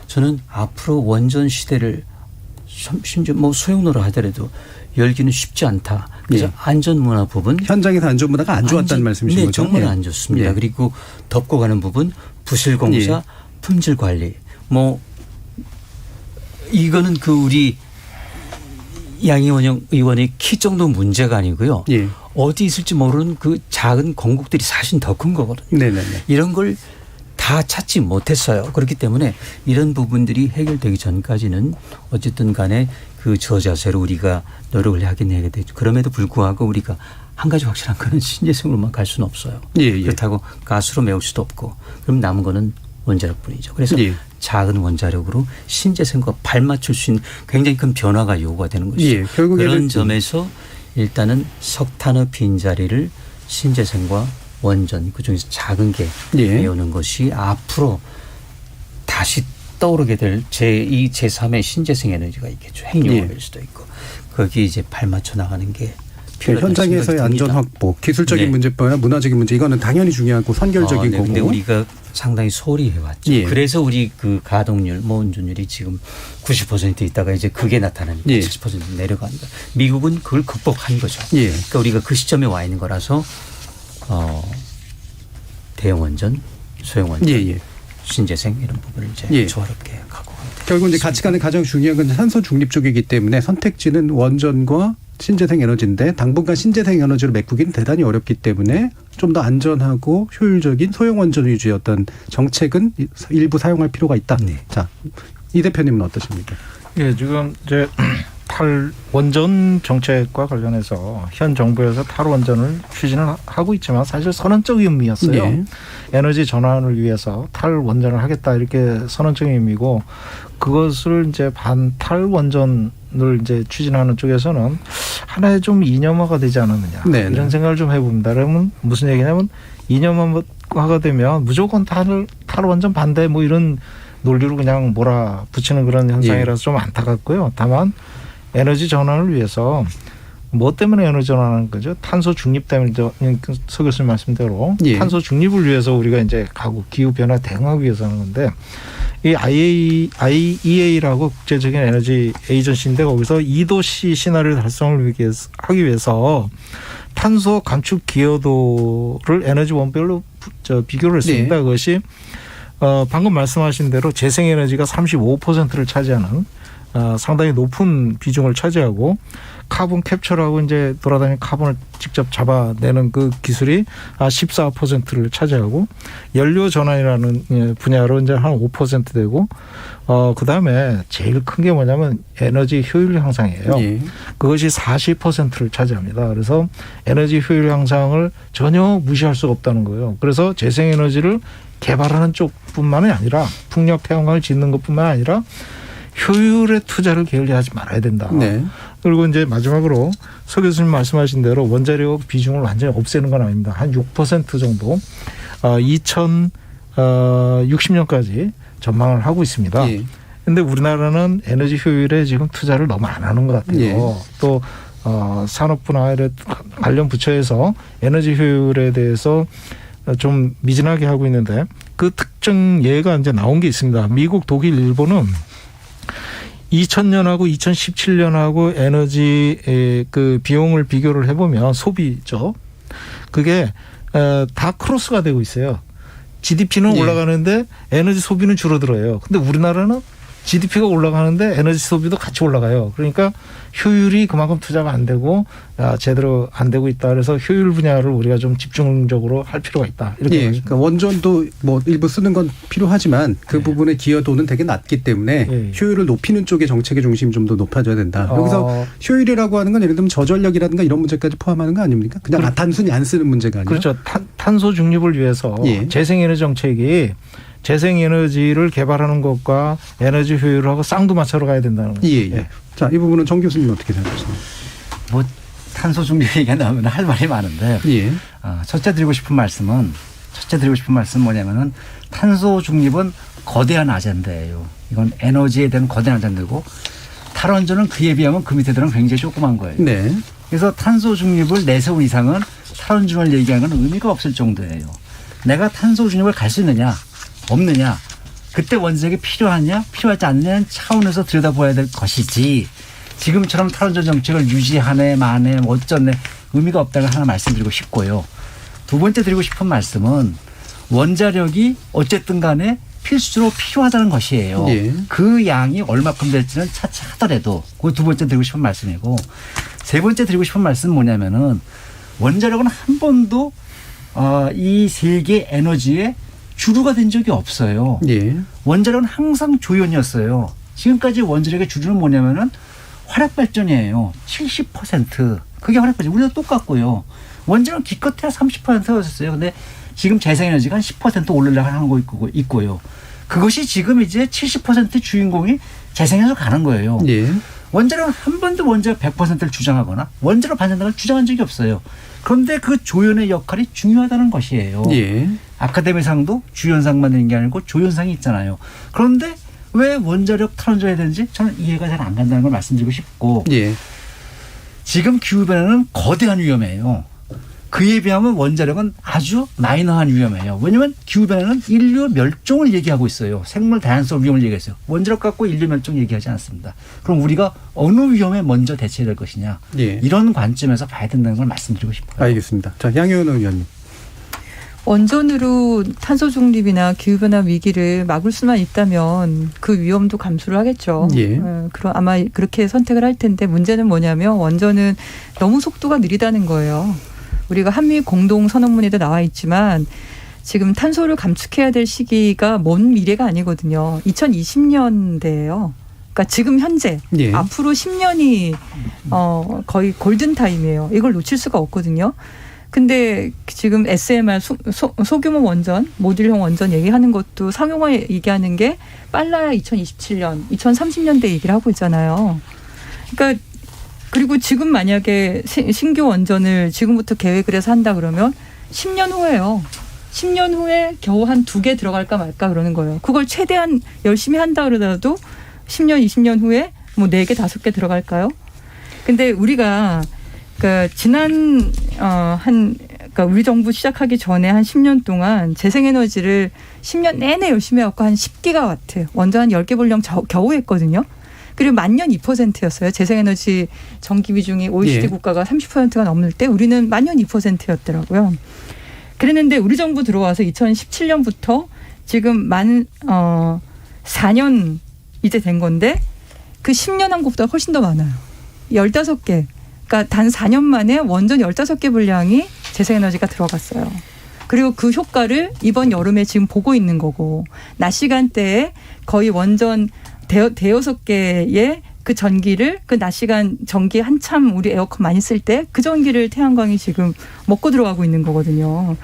[SPEAKER 1] 저는 앞으로 원전 시대를 심지어 뭐 소용로로 하더라도 열기는 쉽지 않다. 그래서
[SPEAKER 2] 예.
[SPEAKER 1] 안전 문화 부분
[SPEAKER 2] 현장에서 안전 문화가 안 좋았다는 말씀이신
[SPEAKER 1] 네,
[SPEAKER 2] 거죠?
[SPEAKER 1] 정말
[SPEAKER 2] 예.
[SPEAKER 1] 안 좋습니다.
[SPEAKER 2] 예.
[SPEAKER 1] 그리고 덮고 가는 부분 부실 공사,
[SPEAKER 2] 예.
[SPEAKER 1] 품질 관리 뭐 이거는 그 우리 양희원 의원의 키 정도 문제가 아니고요.
[SPEAKER 2] 예.
[SPEAKER 1] 어디 있을지 모르는 그 작은 공국들이 사실 더 큰 거거든요.
[SPEAKER 2] 네네네.
[SPEAKER 1] 이런 걸 다 찾지 못했어요. 그렇기 때문에 이런 부분들이 해결되기 전까지는 어쨌든 간에 그 저자세로 우리가 노력을 하긴 해야 되죠. 그럼에도 불구하고 우리가 한 가지 확실한 거는 신재생으로만 갈 수는 없어요.
[SPEAKER 2] 예, 예.
[SPEAKER 1] 그렇다고 가스로 메울 수도 없고 그럼 남은 거는 원자력뿐이죠. 그래서
[SPEAKER 2] 예.
[SPEAKER 1] 작은 원자력으로 신재생과 발맞출 수 있는 굉장히 큰 변화가 요구가 되는 것이죠.
[SPEAKER 2] 예, 결국에는
[SPEAKER 1] 그런 점에서 일단은 석탄의 빈자리를 신재생과 원전 그중에서 작은 게
[SPEAKER 2] 예.
[SPEAKER 1] 메우는 것이 앞으로 다시 떠오르게 될 제2, 제3의 신재생 에너지가 있겠죠. 핵융합일
[SPEAKER 2] 예.
[SPEAKER 1] 수도 있고 거기에 이제 발맞춰 나가는 게
[SPEAKER 2] 그
[SPEAKER 1] 필요하다는
[SPEAKER 2] 현장에서의
[SPEAKER 1] 생각이
[SPEAKER 2] 안전
[SPEAKER 1] 듭니다.
[SPEAKER 2] 확보, 기술적인
[SPEAKER 1] 네.
[SPEAKER 2] 문제뿐만 문화적인 문제 이거는 당연히 중요하고 선결적인
[SPEAKER 1] 네.
[SPEAKER 2] 거고.
[SPEAKER 1] 근데 우리가 상당히 소홀히 해왔죠.
[SPEAKER 2] 예.
[SPEAKER 1] 그래서 우리 그 가동률, 운전율이 지금 90% 있다가 이제 그게 나타나니까
[SPEAKER 2] 예.
[SPEAKER 1] 70% 내려간다. 미국은 그걸 극복한 거죠.
[SPEAKER 2] 예.
[SPEAKER 1] 그러니까 우리가 그 시점에 와 있는 거라서 대형 원전, 소형 원전,
[SPEAKER 2] 예.
[SPEAKER 1] 신재생 이런 부분을 이제
[SPEAKER 2] 예.
[SPEAKER 1] 조화롭게 갖고 가면 돼요.
[SPEAKER 2] 결국 이제 같이 가는 가장 중요한 건 탄소 중립 쪽이기 때문에 선택지는 원전과 신재생 에너지인데 당분간 신재생 에너지로 메꾸기는 대단히 어렵기 때문에 좀 더 안전하고 효율적인 소형 원전 위주의 어떤 정책은 일부 사용할 필요가 있다.
[SPEAKER 1] 네.
[SPEAKER 2] 자, 이 대표님은 어떠십니까?
[SPEAKER 9] 예, 지금 이제 탈원전 정책과 관련해서 현 정부에서 탈원전을 추진을 하고 있지만 사실 선언적 의미였어요.
[SPEAKER 2] 예.
[SPEAKER 9] 에너지 전환을 위해서 탈원전을 하겠다 이렇게 선언적 의미고 그것을 이제 반탈원전을 이제 추진하는 쪽에서는 하나의 좀 이념화가 되지 않았느냐
[SPEAKER 2] 네네.
[SPEAKER 9] 이런 생각을 좀 해봅니다. 그러면 무슨 얘기냐면 이념화가 되면 무조건 탈원전 반대 뭐 이런 논리로 그냥 몰아붙이는 그런 현상이라서 좀 안타깝고요. 다만 에너지 전환을 위해서 뭐 때문에 에너지 전환하는 거죠? 탄소 중립 때문에 서 교수님 말씀대로
[SPEAKER 2] 예.
[SPEAKER 9] 탄소 중립을 위해서 우리가 이제 가구 기후 변화 대응하기 위해서 하는 건데 이 IEA라고 국제적인 에너지 에이전시인데 거기서 2도씨 시나리오 달성을 하기 위해서 탄소 감축 기여도를 에너지 원별로 비교를 했습니다.
[SPEAKER 2] 네.
[SPEAKER 9] 그것이 방금 말씀하신 대로 재생에너지가 35%를 차지하는 상당히 높은 비중을 차지하고 카본 캡처라고 이제 돌아다니는 카본을 직접 잡아내는 그 기술이 14%를 차지하고 연료 전환이라는 분야로 이제 한 5% 되고 그다음에 제일 큰 게 뭐냐면 에너지 효율 향상이에요.
[SPEAKER 2] 예.
[SPEAKER 9] 그것이 40%를 차지합니다. 그래서 에너지 효율 향상을 전혀 무시할 수가 없다는 거예요. 그래서 재생에너지를 개발하는 쪽뿐만이 아니라 풍력 태양광을 짓는 것뿐만 아니라 효율의 투자를 게을리하지 말아야 된다.
[SPEAKER 2] 네.
[SPEAKER 9] 그리고 이제 마지막으로 서 교수님 말씀하신 대로 원자력 비중을 완전히 없애는 건 아닙니다. 한 6% 정도 2060년까지 전망을 하고 있습니다. 그런데 우리나라는 에너지 효율에 지금 투자를 너무 안 하는 것 같아요.
[SPEAKER 2] 예.
[SPEAKER 9] 또 산업부나 관련 부처에서 에너지 효율에 대해서 좀 미진하게 하고 있는데 그 특정 예가 이제 나온 게 있습니다. 미국, 독일, 일본은 2000년하고 2017년하고 에너지 그 비용을 비교를 해보면 소비죠. 그게 다 크로스가 되고 있어요. GDP는
[SPEAKER 2] 예.
[SPEAKER 9] 올라가는데 에너지 소비는 줄어들어요. 근데 우리나라는 GDP가 올라가는데 에너지 소비도 같이 올라가요. 그러니까 효율이 그만큼 투자가 안 되고 제대로 안 되고 있다. 그래서 효율 분야를 우리가 좀 집중적으로 할 필요가 있다. 이렇게
[SPEAKER 2] 그러니까 원전도 뭐 일부 쓰는 건 필요하지만 그 부분의 기여도는 되게 낮기 때문에 효율을 높이는 쪽의 정책의 중심이 좀 더 높아져야 된다. 여기서 효율이라고 하는 건 예를 들면 저전력이라든가 이런 문제까지 포함하는 거 아닙니까? 그냥 단순히 안 쓰는 문제가 아니라.
[SPEAKER 9] 그렇죠. 탄소 중립을 위해서 재생에너지 정책이 재생에너지를 개발하는 것과 에너지 효율하고 쌍두마차로 가야 된다는 거죠.
[SPEAKER 2] 예. 자, 이 부분은 정 교수님 어떻게 생각하십니까?
[SPEAKER 10] 뭐 탄소 중립 얘기가 나오면 할 말이 많은데 첫째 드리고 싶은 말씀은 뭐냐면은 탄소 중립은 거대한 아젠다예요. 이건 에너지에 대한 거대한 아젠다고 탈원전은 그에 비하면 그 밑에 들은 굉장히 조그만 거예요.
[SPEAKER 2] 네.
[SPEAKER 10] 그래서 탄소 중립을 내세운 이상은 탈원전을 얘기하는 건 의미가 없을 정도예요. 내가 탄소 중립을 갈 수 있느냐 없느냐 그때 원자력이 필요하냐 필요하지 않느냐는 차원에서 들여다봐야 될 것이지 지금처럼 탈원전 정책을 유지하네 마네 어쩌네 의미가 없다고 하나 말씀드리고 싶고요. 두 번째 드리고 싶은 말씀은 원자력이 어쨌든 간에 필수로 필요하다는 것이에요. 그 양이 얼마큼 될지는 차차 하더라도 그 두 번째 드리고 싶은 말씀이고 세 번째 드리고 싶은 말씀은 뭐냐면은 원자력은 한 번도 이 세계 에너지의 주류가 된 적이 없어요. 원자력은 항상 조연이었어요. 지금까지 원자력의 주류는 뭐냐면은 화력발전이에요. 70%. 그게 화력발전. 우리도 똑같고요. 원자력은 기껏해야 30%였어요. 근데 지금 재생에너지가 한 10% 올리려고 하는 거 있고요. 그것이 지금 이제 70% 주인공이 재생에너지로 가는 거예요. 원자력은 한 번도 원자력 100%를 주장하거나 원자력 반전당을 주장한 적이 없어요. 그런데 그 조연의 역할이 중요하다는 것이에요. 아카데미상도 주연상만 있는 게 아니고 조연상이 있잖아요. 그런데 왜 원자력 탈원전해야 되는지 저는 이해가 잘 안 간다는 걸 말씀드리고 싶고 지금 기후변화는 거대한 위험이에요. 그에 비하면 원자력은 아주 마이너한 위험이에요. 왜냐하면 기후변화는 인류 멸종을 얘기하고 있어요. 생물 다양성 위험을 얘기했어요. 원자력 갖고 인류 멸종 얘기하지 않습니다. 그럼 우리가 어느 위험에 먼저 대처해야 될 것이냐. 이런 관점에서 봐야 된다는 걸 말씀드리고 싶어요.
[SPEAKER 2] 알겠습니다. 자, 양효은 의원님.
[SPEAKER 8] 원전으로 탄소 중립이나 기후변화 위기를 막을 수만 있다면 그 위험도 감수를 하겠죠. 그럼 아마 그렇게 선택을 할 텐데 문제는 뭐냐면 원전은 너무 속도가 느리다는 거예요. 우리가 한미 공동 선언문에도 나와 있지만 지금 탄소를 감축해야 될 시기가 먼 미래가 아니거든요. 2020년대예요. 그러니까 지금 현재 앞으로 10년이 거의 골든 타임이에요. 이걸 놓칠 수가 없거든요. 근데 지금 SMR 소규모 원전, 모듈형 원전 얘기하는 것도 상용화 얘기하는 게 빨라야 2027년, 2030년대 얘기를 하고 있잖아요. 그러니까 그리고 지금 만약에 신규 원전을 지금부터 계획을 해서 한다 그러면 10년 후에요. 10년 후에 겨우 한 2개 들어갈까 말까 그러는 거예요. 그걸 최대한 열심히 한다 그러더라도 10년, 20년 후에 뭐 4개, 5개 들어갈까요? 근데 우리가 그러니까 지난 그러니까 우리 정부 시작하기 전에 한 10년 동안 재생에너지를 10년 내내 열심히 해갖고 한 10기가와트 원전 한 10개 분량 겨우 했거든요. 그리고 만년 2%였어요. 재생에너지 전기 비중이 OECD 국가가 30%가 넘을 때 우리는 만년 2%였더라고요. 그랬는데 우리 정부 들어와서 2017년부터 지금 4년 이제 된 건데 그 10년 한 것보다 훨씬 더 많아요. 15개. 그러니까 단 4년 만에 원전 15개 분량이 재생에너지가 들어갔어요. 그리고 그 효과를 이번 여름에 지금 보고 있는 거고 낮 시간대에 거의 원전 대여섯 개의 그 전기를 그 낮 시간 전기 한참 우리 에어컨 많이 쓸 때 그 전기를 태양광이 지금 먹고 들어가고 있는 거거든요.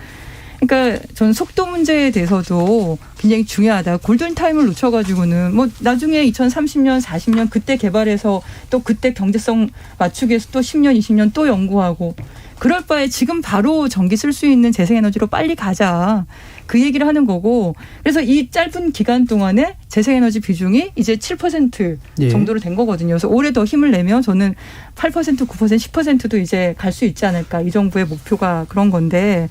[SPEAKER 8] 그러니까 저는 속도 문제에 대해서도 굉장히 중요하다. 골든타임을 놓쳐가지고는 뭐 나중에 2030년, 40년 그때 개발해서 또 그때 경제성 맞추기 위해서 또 10년, 20년 또 연구하고 그럴 바에 지금 바로 전기 쓸 수 있는 재생에너지로 빨리 가자. 그 얘기를 하는 거고 그래서 이 짧은 기간 동안에 재생에너지 비중이 이제 7%
[SPEAKER 2] 예.
[SPEAKER 8] 정도로 된 거거든요. 그래서 올해 더 힘을 내면 저는 8%, 9%, 10%도 이제 갈 수 있지 않을까. 이 정부의 목표가 그런 건데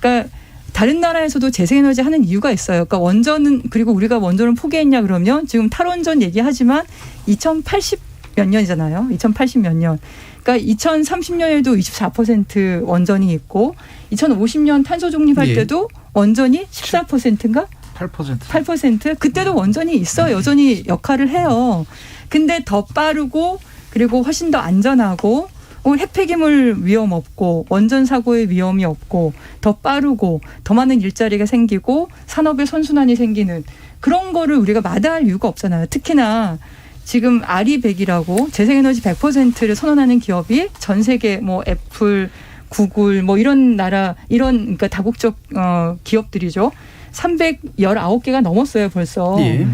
[SPEAKER 8] 그러니까 다른 나라에서도 재생에너지 하는 이유가 있어요. 그러니까 원전은 그리고 우리가 원전을 포기했냐 그러면 지금 탈원전 얘기하지만 2080 몇 년이잖아요. 2080 몇 년. 그러니까 2030년에도 24% 원전이 있고 2050년 탄소 중립할
[SPEAKER 2] 예.
[SPEAKER 8] 때도 원전이 14%인가? 8%? 그때도 원전이 있어 여전히 역할을 해요. 근데 더 빠르고 그리고 훨씬 더 안전하고 핵폐기물 위험 없고 원전 사고의 위험이 없고 더 빠르고 더 많은 일자리가 생기고 산업의 선순환이 생기는 그런 거를 우리가 마다할 이유가 없잖아요. 특히나 지금 아리백이라고 재생에너지 100%를 선언하는 기업이 전 세계 뭐 애플, 구글 뭐 이런 나라 이런 그러니까 다국적 기업들이죠. 319개가 넘었어요 벌써.
[SPEAKER 2] 예.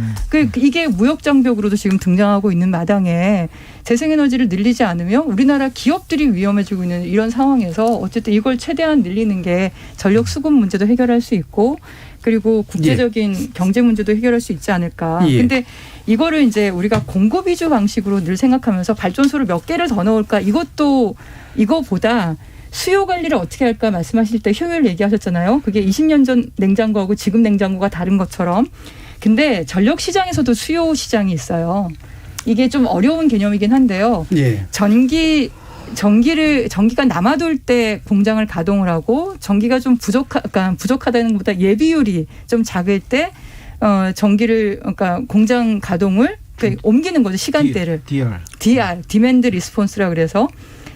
[SPEAKER 8] 이게 무역 장벽으로도 지금 등장하고 있는 마당에 재생에너지를 늘리지 않으면 우리나라 기업들이 위험해지고 있는 이런 상황에서 어쨌든 이걸 최대한 늘리는 게 전력 수급 문제도 해결할 수 있고 그리고 국제적인 경제 문제도 해결할 수 있지 않을까.
[SPEAKER 2] 예.
[SPEAKER 8] 근데 이거를 이제 우리가 공급 위주 방식으로 늘 생각하면서 발전소를 몇 개를 더 넣을까 이것도 이거보다 수요 관리를 어떻게 할까 말씀하실 때 효율 얘기하셨잖아요. 그게 20년 전 냉장고하고 지금 냉장고가 다른 것처럼. 근데 전력 시장에서도 수요 시장이 있어요. 이게 좀 어려운 개념이긴 한데요.
[SPEAKER 2] 예.
[SPEAKER 8] 전기가 남아돌 때 공장을 가동을 하고 전기가 좀 부족하다는 것보다 예비율이 좀 작을 때 전기를 그러니까 공장 가동을 옮기는 거죠. 시간대를. DR, 디맨드 리스폰스라 그래서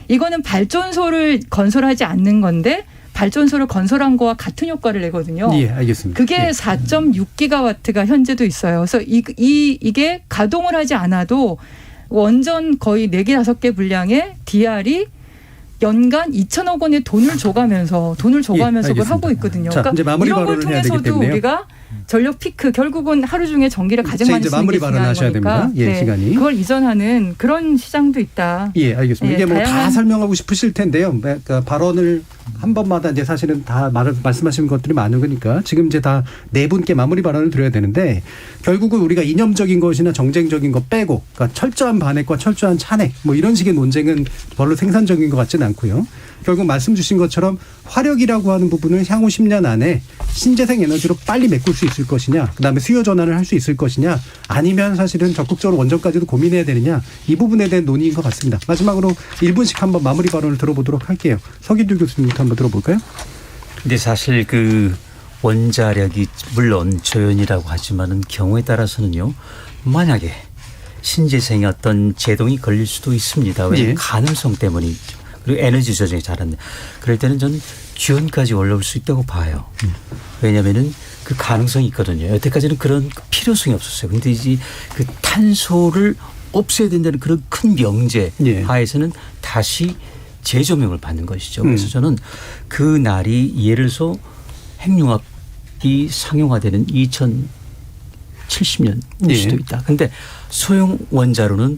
[SPEAKER 8] 이거는 발전소를 건설하지 않는 건데 발전소를 건설한 거와 같은 효과를 내거든요.
[SPEAKER 2] 예, 알겠습니다.
[SPEAKER 8] 그게
[SPEAKER 2] 예.
[SPEAKER 8] 4.6기가와트가 현재도 있어요. 그래서 이게 가동을 하지 않아도 원전 거의 4개, 5개 분량의 DR이 연간 2천억 원의 돈을 줘가면서 그걸 하고 있거든요.
[SPEAKER 2] 자, 이제 마무리
[SPEAKER 8] 이런 걸
[SPEAKER 2] 발언을 해야 되기
[SPEAKER 8] 통해서도
[SPEAKER 2] 때문에요.
[SPEAKER 8] 우리가 전력 피크 결국은 하루 중에 전기를 가장 많이
[SPEAKER 2] 이제
[SPEAKER 8] 쓰는
[SPEAKER 2] 마무리
[SPEAKER 8] 게 중요한
[SPEAKER 2] 발언하셔야
[SPEAKER 8] 거니까
[SPEAKER 2] 됩니다. 예, 시간이.
[SPEAKER 8] 그걸 이전하는 그런 시장도 있다.
[SPEAKER 2] 예, 알겠습니다.
[SPEAKER 8] 예,
[SPEAKER 2] 이게 뭐 다
[SPEAKER 8] 다양한
[SPEAKER 2] 설명하고 싶으실 텐데요. 그러니까 발언을 한 번마다 이제 사실은 다 말씀하시는 것들이 많은 거니까 지금 이제 다 네 분께 마무리 발언을 드려야 되는데 결국은 우리가 이념적인 것이나 정쟁적인 것 빼고 그러니까 철저한 반핵과 철저한 찬핵 뭐 이런 식의 논쟁은 별로 생산적인 것 같지는 않고요. 결국 말씀 주신 것처럼 화력이라고 하는 부분을 향후 10년 안에 신재생 에너지로 빨리 메꿀 수 있을 것이냐, 그다음에 수요 전환을 할 수 있을 것이냐, 아니면 사실은 적극적으로 원전까지도 고민해야 되느냐, 이 부분에 대한 논의인 것 같습니다. 마지막으로 1분씩 한번 마무리 발언을 들어보도록 할게요. 서기두 교수님부터 한번 들어볼까요?
[SPEAKER 1] 근데 사실 그 원자력이 물론 조연이라고 하지만은 경우에 따라서는요, 만약에 신재생의 어떤 제동이 걸릴 수도 있습니다. 왜?
[SPEAKER 2] 예.
[SPEAKER 1] 가능성 때문이죠. 그리고 에너지 조정이 잘하는데 그럴 때는 저는 기온까지 올라올 수 있다고 봐요. 왜냐하면은 그 가능성이 있거든요. 여태까지는 그런 필요성이 없었어요. 근데 이제 그 탄소를 없애야 된다는 그런 큰 명제
[SPEAKER 2] 예.
[SPEAKER 1] 하에서는 다시 재조명을 받는 것이죠. 그래서 저는 그 날이 예를 들어서 핵융합이 상용화되는 2070년일
[SPEAKER 2] 예.
[SPEAKER 1] 수도 있다. 그런데 소형 원자로는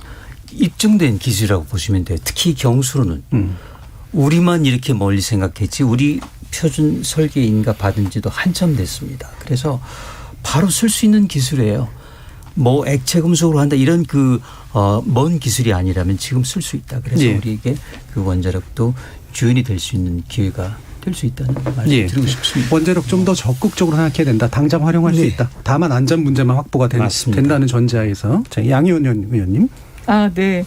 [SPEAKER 1] 입증된 기술이라고 보시면 돼요. 특히 경수로는 우리만 이렇게 멀리 생각했지 우리 표준 설계인가 받은 지도 한참 됐습니다. 그래서 바로 쓸 수 있는 기술이에요. 뭐 액체 금속으로 한다 이런 먼 기술이 아니라면 지금 쓸 수 있다. 그래서
[SPEAKER 2] 예.
[SPEAKER 1] 우리에게 그 원자력도 주연이 될 수 있는 기회가 될 수 있다는 말씀
[SPEAKER 2] 예.
[SPEAKER 1] 드리고 싶습니다.
[SPEAKER 2] 원자력 좀 더 적극적으로 생각해야 된다. 당장 활용할 수 있다. 다만 안전 문제만 확보가
[SPEAKER 1] 맞습니다.
[SPEAKER 2] 된다는 전제하에서. 자, 양희원 의원님.
[SPEAKER 8] 아, 네.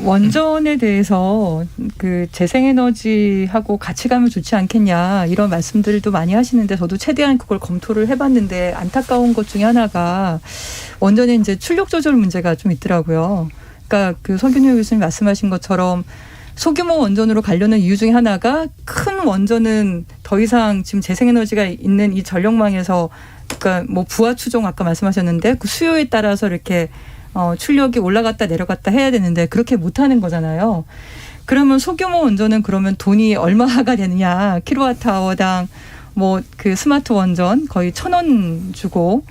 [SPEAKER 8] 원전에 대해서 그 재생에너지하고 같이 가면 좋지 않겠냐 이런 말씀들도 많이 하시는데 저도 최대한 그걸 검토를 해봤는데 안타까운 것 중에 하나가 원전에 이제 출력 조절 문제가 좀 있더라고요. 그러니까 그 서균효 교수님 말씀하신 것처럼 소규모 원전으로 가려는 이유 중에 하나가 큰 원전은 더 이상 지금 재생에너지가 있는 이 전력망에서 그러니까 뭐 부하 추종 아까 말씀하셨는데 그 수요에 따라서 이렇게 출력이 올라갔다 내려갔다 해야 되는데 그렇게 못하는 거잖아요. 그러면 소규모 원전은 그러면 돈이 얼마가 되느냐? 킬로와트아워당 뭐 그 스마트 원전 거의 1,000원 주고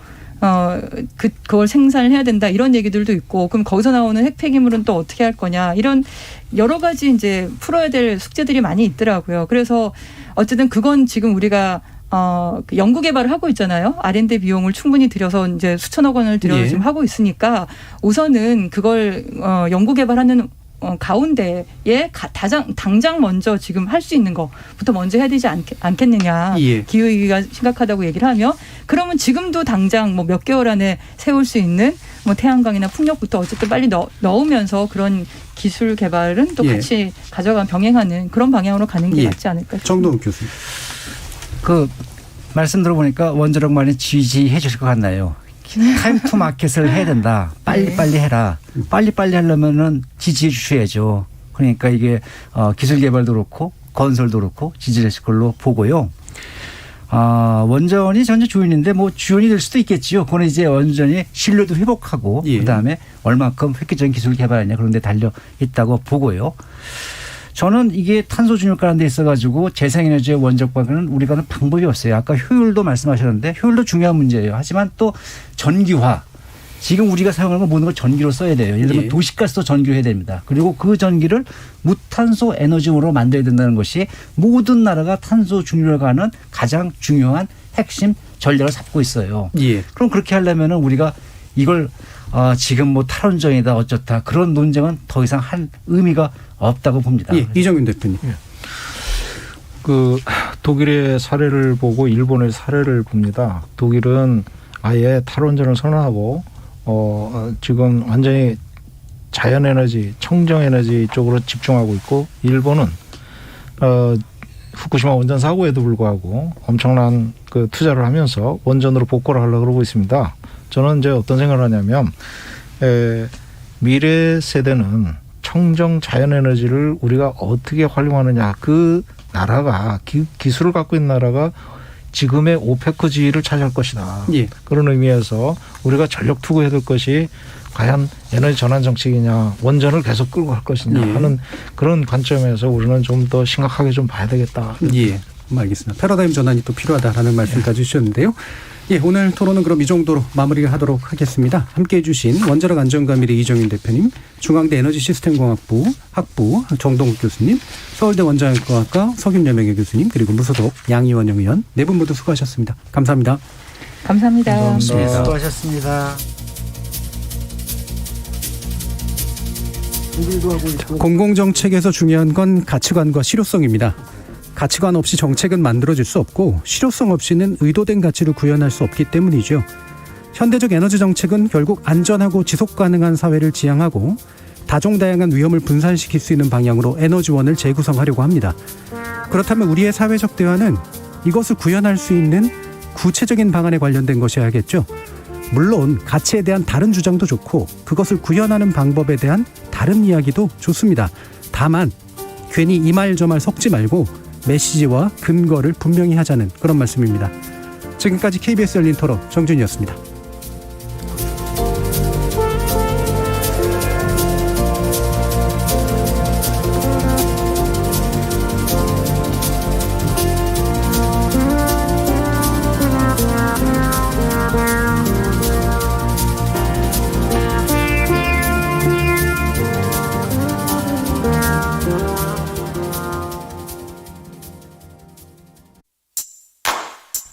[SPEAKER 8] 그걸 생산을 해야 된다 이런 얘기들도 있고, 그럼 거기서 나오는 핵폐기물은 또 어떻게 할 거냐, 이런 여러 가지 이제 풀어야 될 숙제들이 많이 있더라고요. 그래서 어쨌든 그건 지금 우리가 그 연구 개발을 하고 있잖아요. R&D 비용을 충분히 들여서 이제 수천억 원을 들여서
[SPEAKER 2] 예.
[SPEAKER 8] 지금 하고 있으니까 우선은 그걸 연구 개발하는 가운데에 당장 먼저 지금 할 수 있는 것부터 먼저 해야 되지 않겠느냐.
[SPEAKER 2] 예.
[SPEAKER 8] 기후위기가 심각하다고 얘기를 하며, 그러면 지금도 당장 뭐 몇 개월 안에 세울 수 있는 뭐 태양광이나 풍력부터 어쨌든 빨리 넣으면서 그런 기술 개발은 또
[SPEAKER 2] 예.
[SPEAKER 8] 같이 가져간 병행하는 그런 방향으로 가는 게
[SPEAKER 2] 예.
[SPEAKER 8] 맞지 않을까 싶습니다.
[SPEAKER 2] 정동욱 교수님.
[SPEAKER 10] 그 말씀 들어보니까 원자력 많이 지지해 주실 것 같나요? 타임 투 마켓을 해야 된다. 빨리빨리 해라. 빨리빨리 하려면은 지지해 주셔야죠. 그러니까 이게 기술 개발도 그렇고 건설도 그렇고 지지하실 걸로 보고요. 원전이 전체 주인인데 뭐 주인이 될 수도 있겠지요. 그거는 이제 원전이 신뢰도 회복하고
[SPEAKER 2] 예.
[SPEAKER 10] 그다음에 얼마큼 획기적인 기술 개발이냐 그런 데 달려 있다고 보고요. 저는 이게 탄소 중립가라는 데 있어가지고 재생에너지의 원적과는 우리가 하는 방법이 없어요. 아까 효율도 말씀하셨는데 효율도 중요한 문제예요. 하지만 또 전기화. 지금 우리가 사용하는 건 모든 걸 전기로 써야 돼요. 예를 들면
[SPEAKER 2] 예.
[SPEAKER 10] 도시가스도 전기로 해야 됩니다. 그리고 그 전기를 무탄소 에너지로 만들어야 된다는 것이 모든 나라가 탄소 중립을 가는 가장 중요한 핵심 전략을 잡고 있어요.
[SPEAKER 2] 예.
[SPEAKER 10] 그럼 그렇게 하려면 우리가 이걸 지금 뭐 탈원전이다 어쩌다 그런 논쟁은 더 이상 할 의미가 없다고 봅니다.
[SPEAKER 2] 예. 이정윤 대표님.
[SPEAKER 9] 그 독일의 사례를 보고 일본의 사례를 봅니다. 독일은 아예 탈원전을 선언하고 지금 완전히 자연에너지, 청정에너지 쪽으로 집중하고 있고, 일본은 후쿠시마 원전 사고에도 불구하고 엄청난 그 투자를 하면서 원전으로 복구를 하려고 그러고 있습니다. 저는 이제 어떤 생각을 하냐면 미래 세대는 청정 자연에너지를 우리가 어떻게 활용하느냐, 그 나라가 기술을 갖고 있는 나라가 지금의 오페크 지위를 차지할 것이다.
[SPEAKER 2] 예.
[SPEAKER 9] 그런 의미에서 우리가 전력 투구해야 될 것이 과연 에너지 전환 정책이냐, 원전을 계속 끌고 갈 것이냐
[SPEAKER 2] 예.
[SPEAKER 9] 하는 그런 관점에서 우리는 좀 더 심각하게 좀 봐야 되겠다.
[SPEAKER 2] 예. 알겠습니다. 패러다임 전환이 또 필요하다라는 말씀까지 주셨는데요. 예, 오늘 토론은 그럼 이 정도로 마무리를 하도록 하겠습니다. 함께해 주신 원자력 안전관리대 이정윤 대표님, 중앙대 에너지시스템공학부 학부 정동욱 교수님, 서울대 원자력과학과 석윤여명의 교수님, 그리고 무소속 양이원영 의원, 네 분 모두 수고하셨습니다. 감사합니다.
[SPEAKER 8] 감사합니다.
[SPEAKER 10] 수고하셨습니다.
[SPEAKER 2] 공공정책에서 중요한 건 가치관과 실효성입니다. 가치관 없이 정책은 만들어질 수 없고 실효성 없이는 의도된 가치를 구현할 수 없기 때문이죠. 현대적 에너지 정책은 결국 안전하고 지속 가능한 사회를 지향하고 다종다양한 위험을 분산시킬 수 있는 방향으로 에너지원을 재구성하려고 합니다. 그렇다면 우리의 사회적 대화는 이것을 구현할 수 있는 구체적인 방안에 관련된 것이어야겠죠. 물론 가치에 대한 다른 주장도 좋고 그것을 구현하는 방법에 대한 다른 이야기도 좋습니다. 다만 괜히 이 말 저 말 섞지 말고 메시지와 근거를 분명히 하자는 그런 말씀입니다. 지금까지 KBS 열린 토론 정준이었습니다.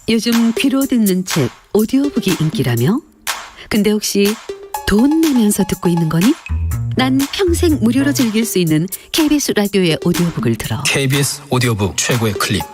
[SPEAKER 12] 요즘 귀로 듣는 책 오디오북이 인기라며? 근데 혹시 돈 내면서 듣고 있는 거니? 난 평생 무료로 즐길 수 있는 KBS 라디오의 오디오북을 들어.
[SPEAKER 13] KBS 오디오북 최고의 클립.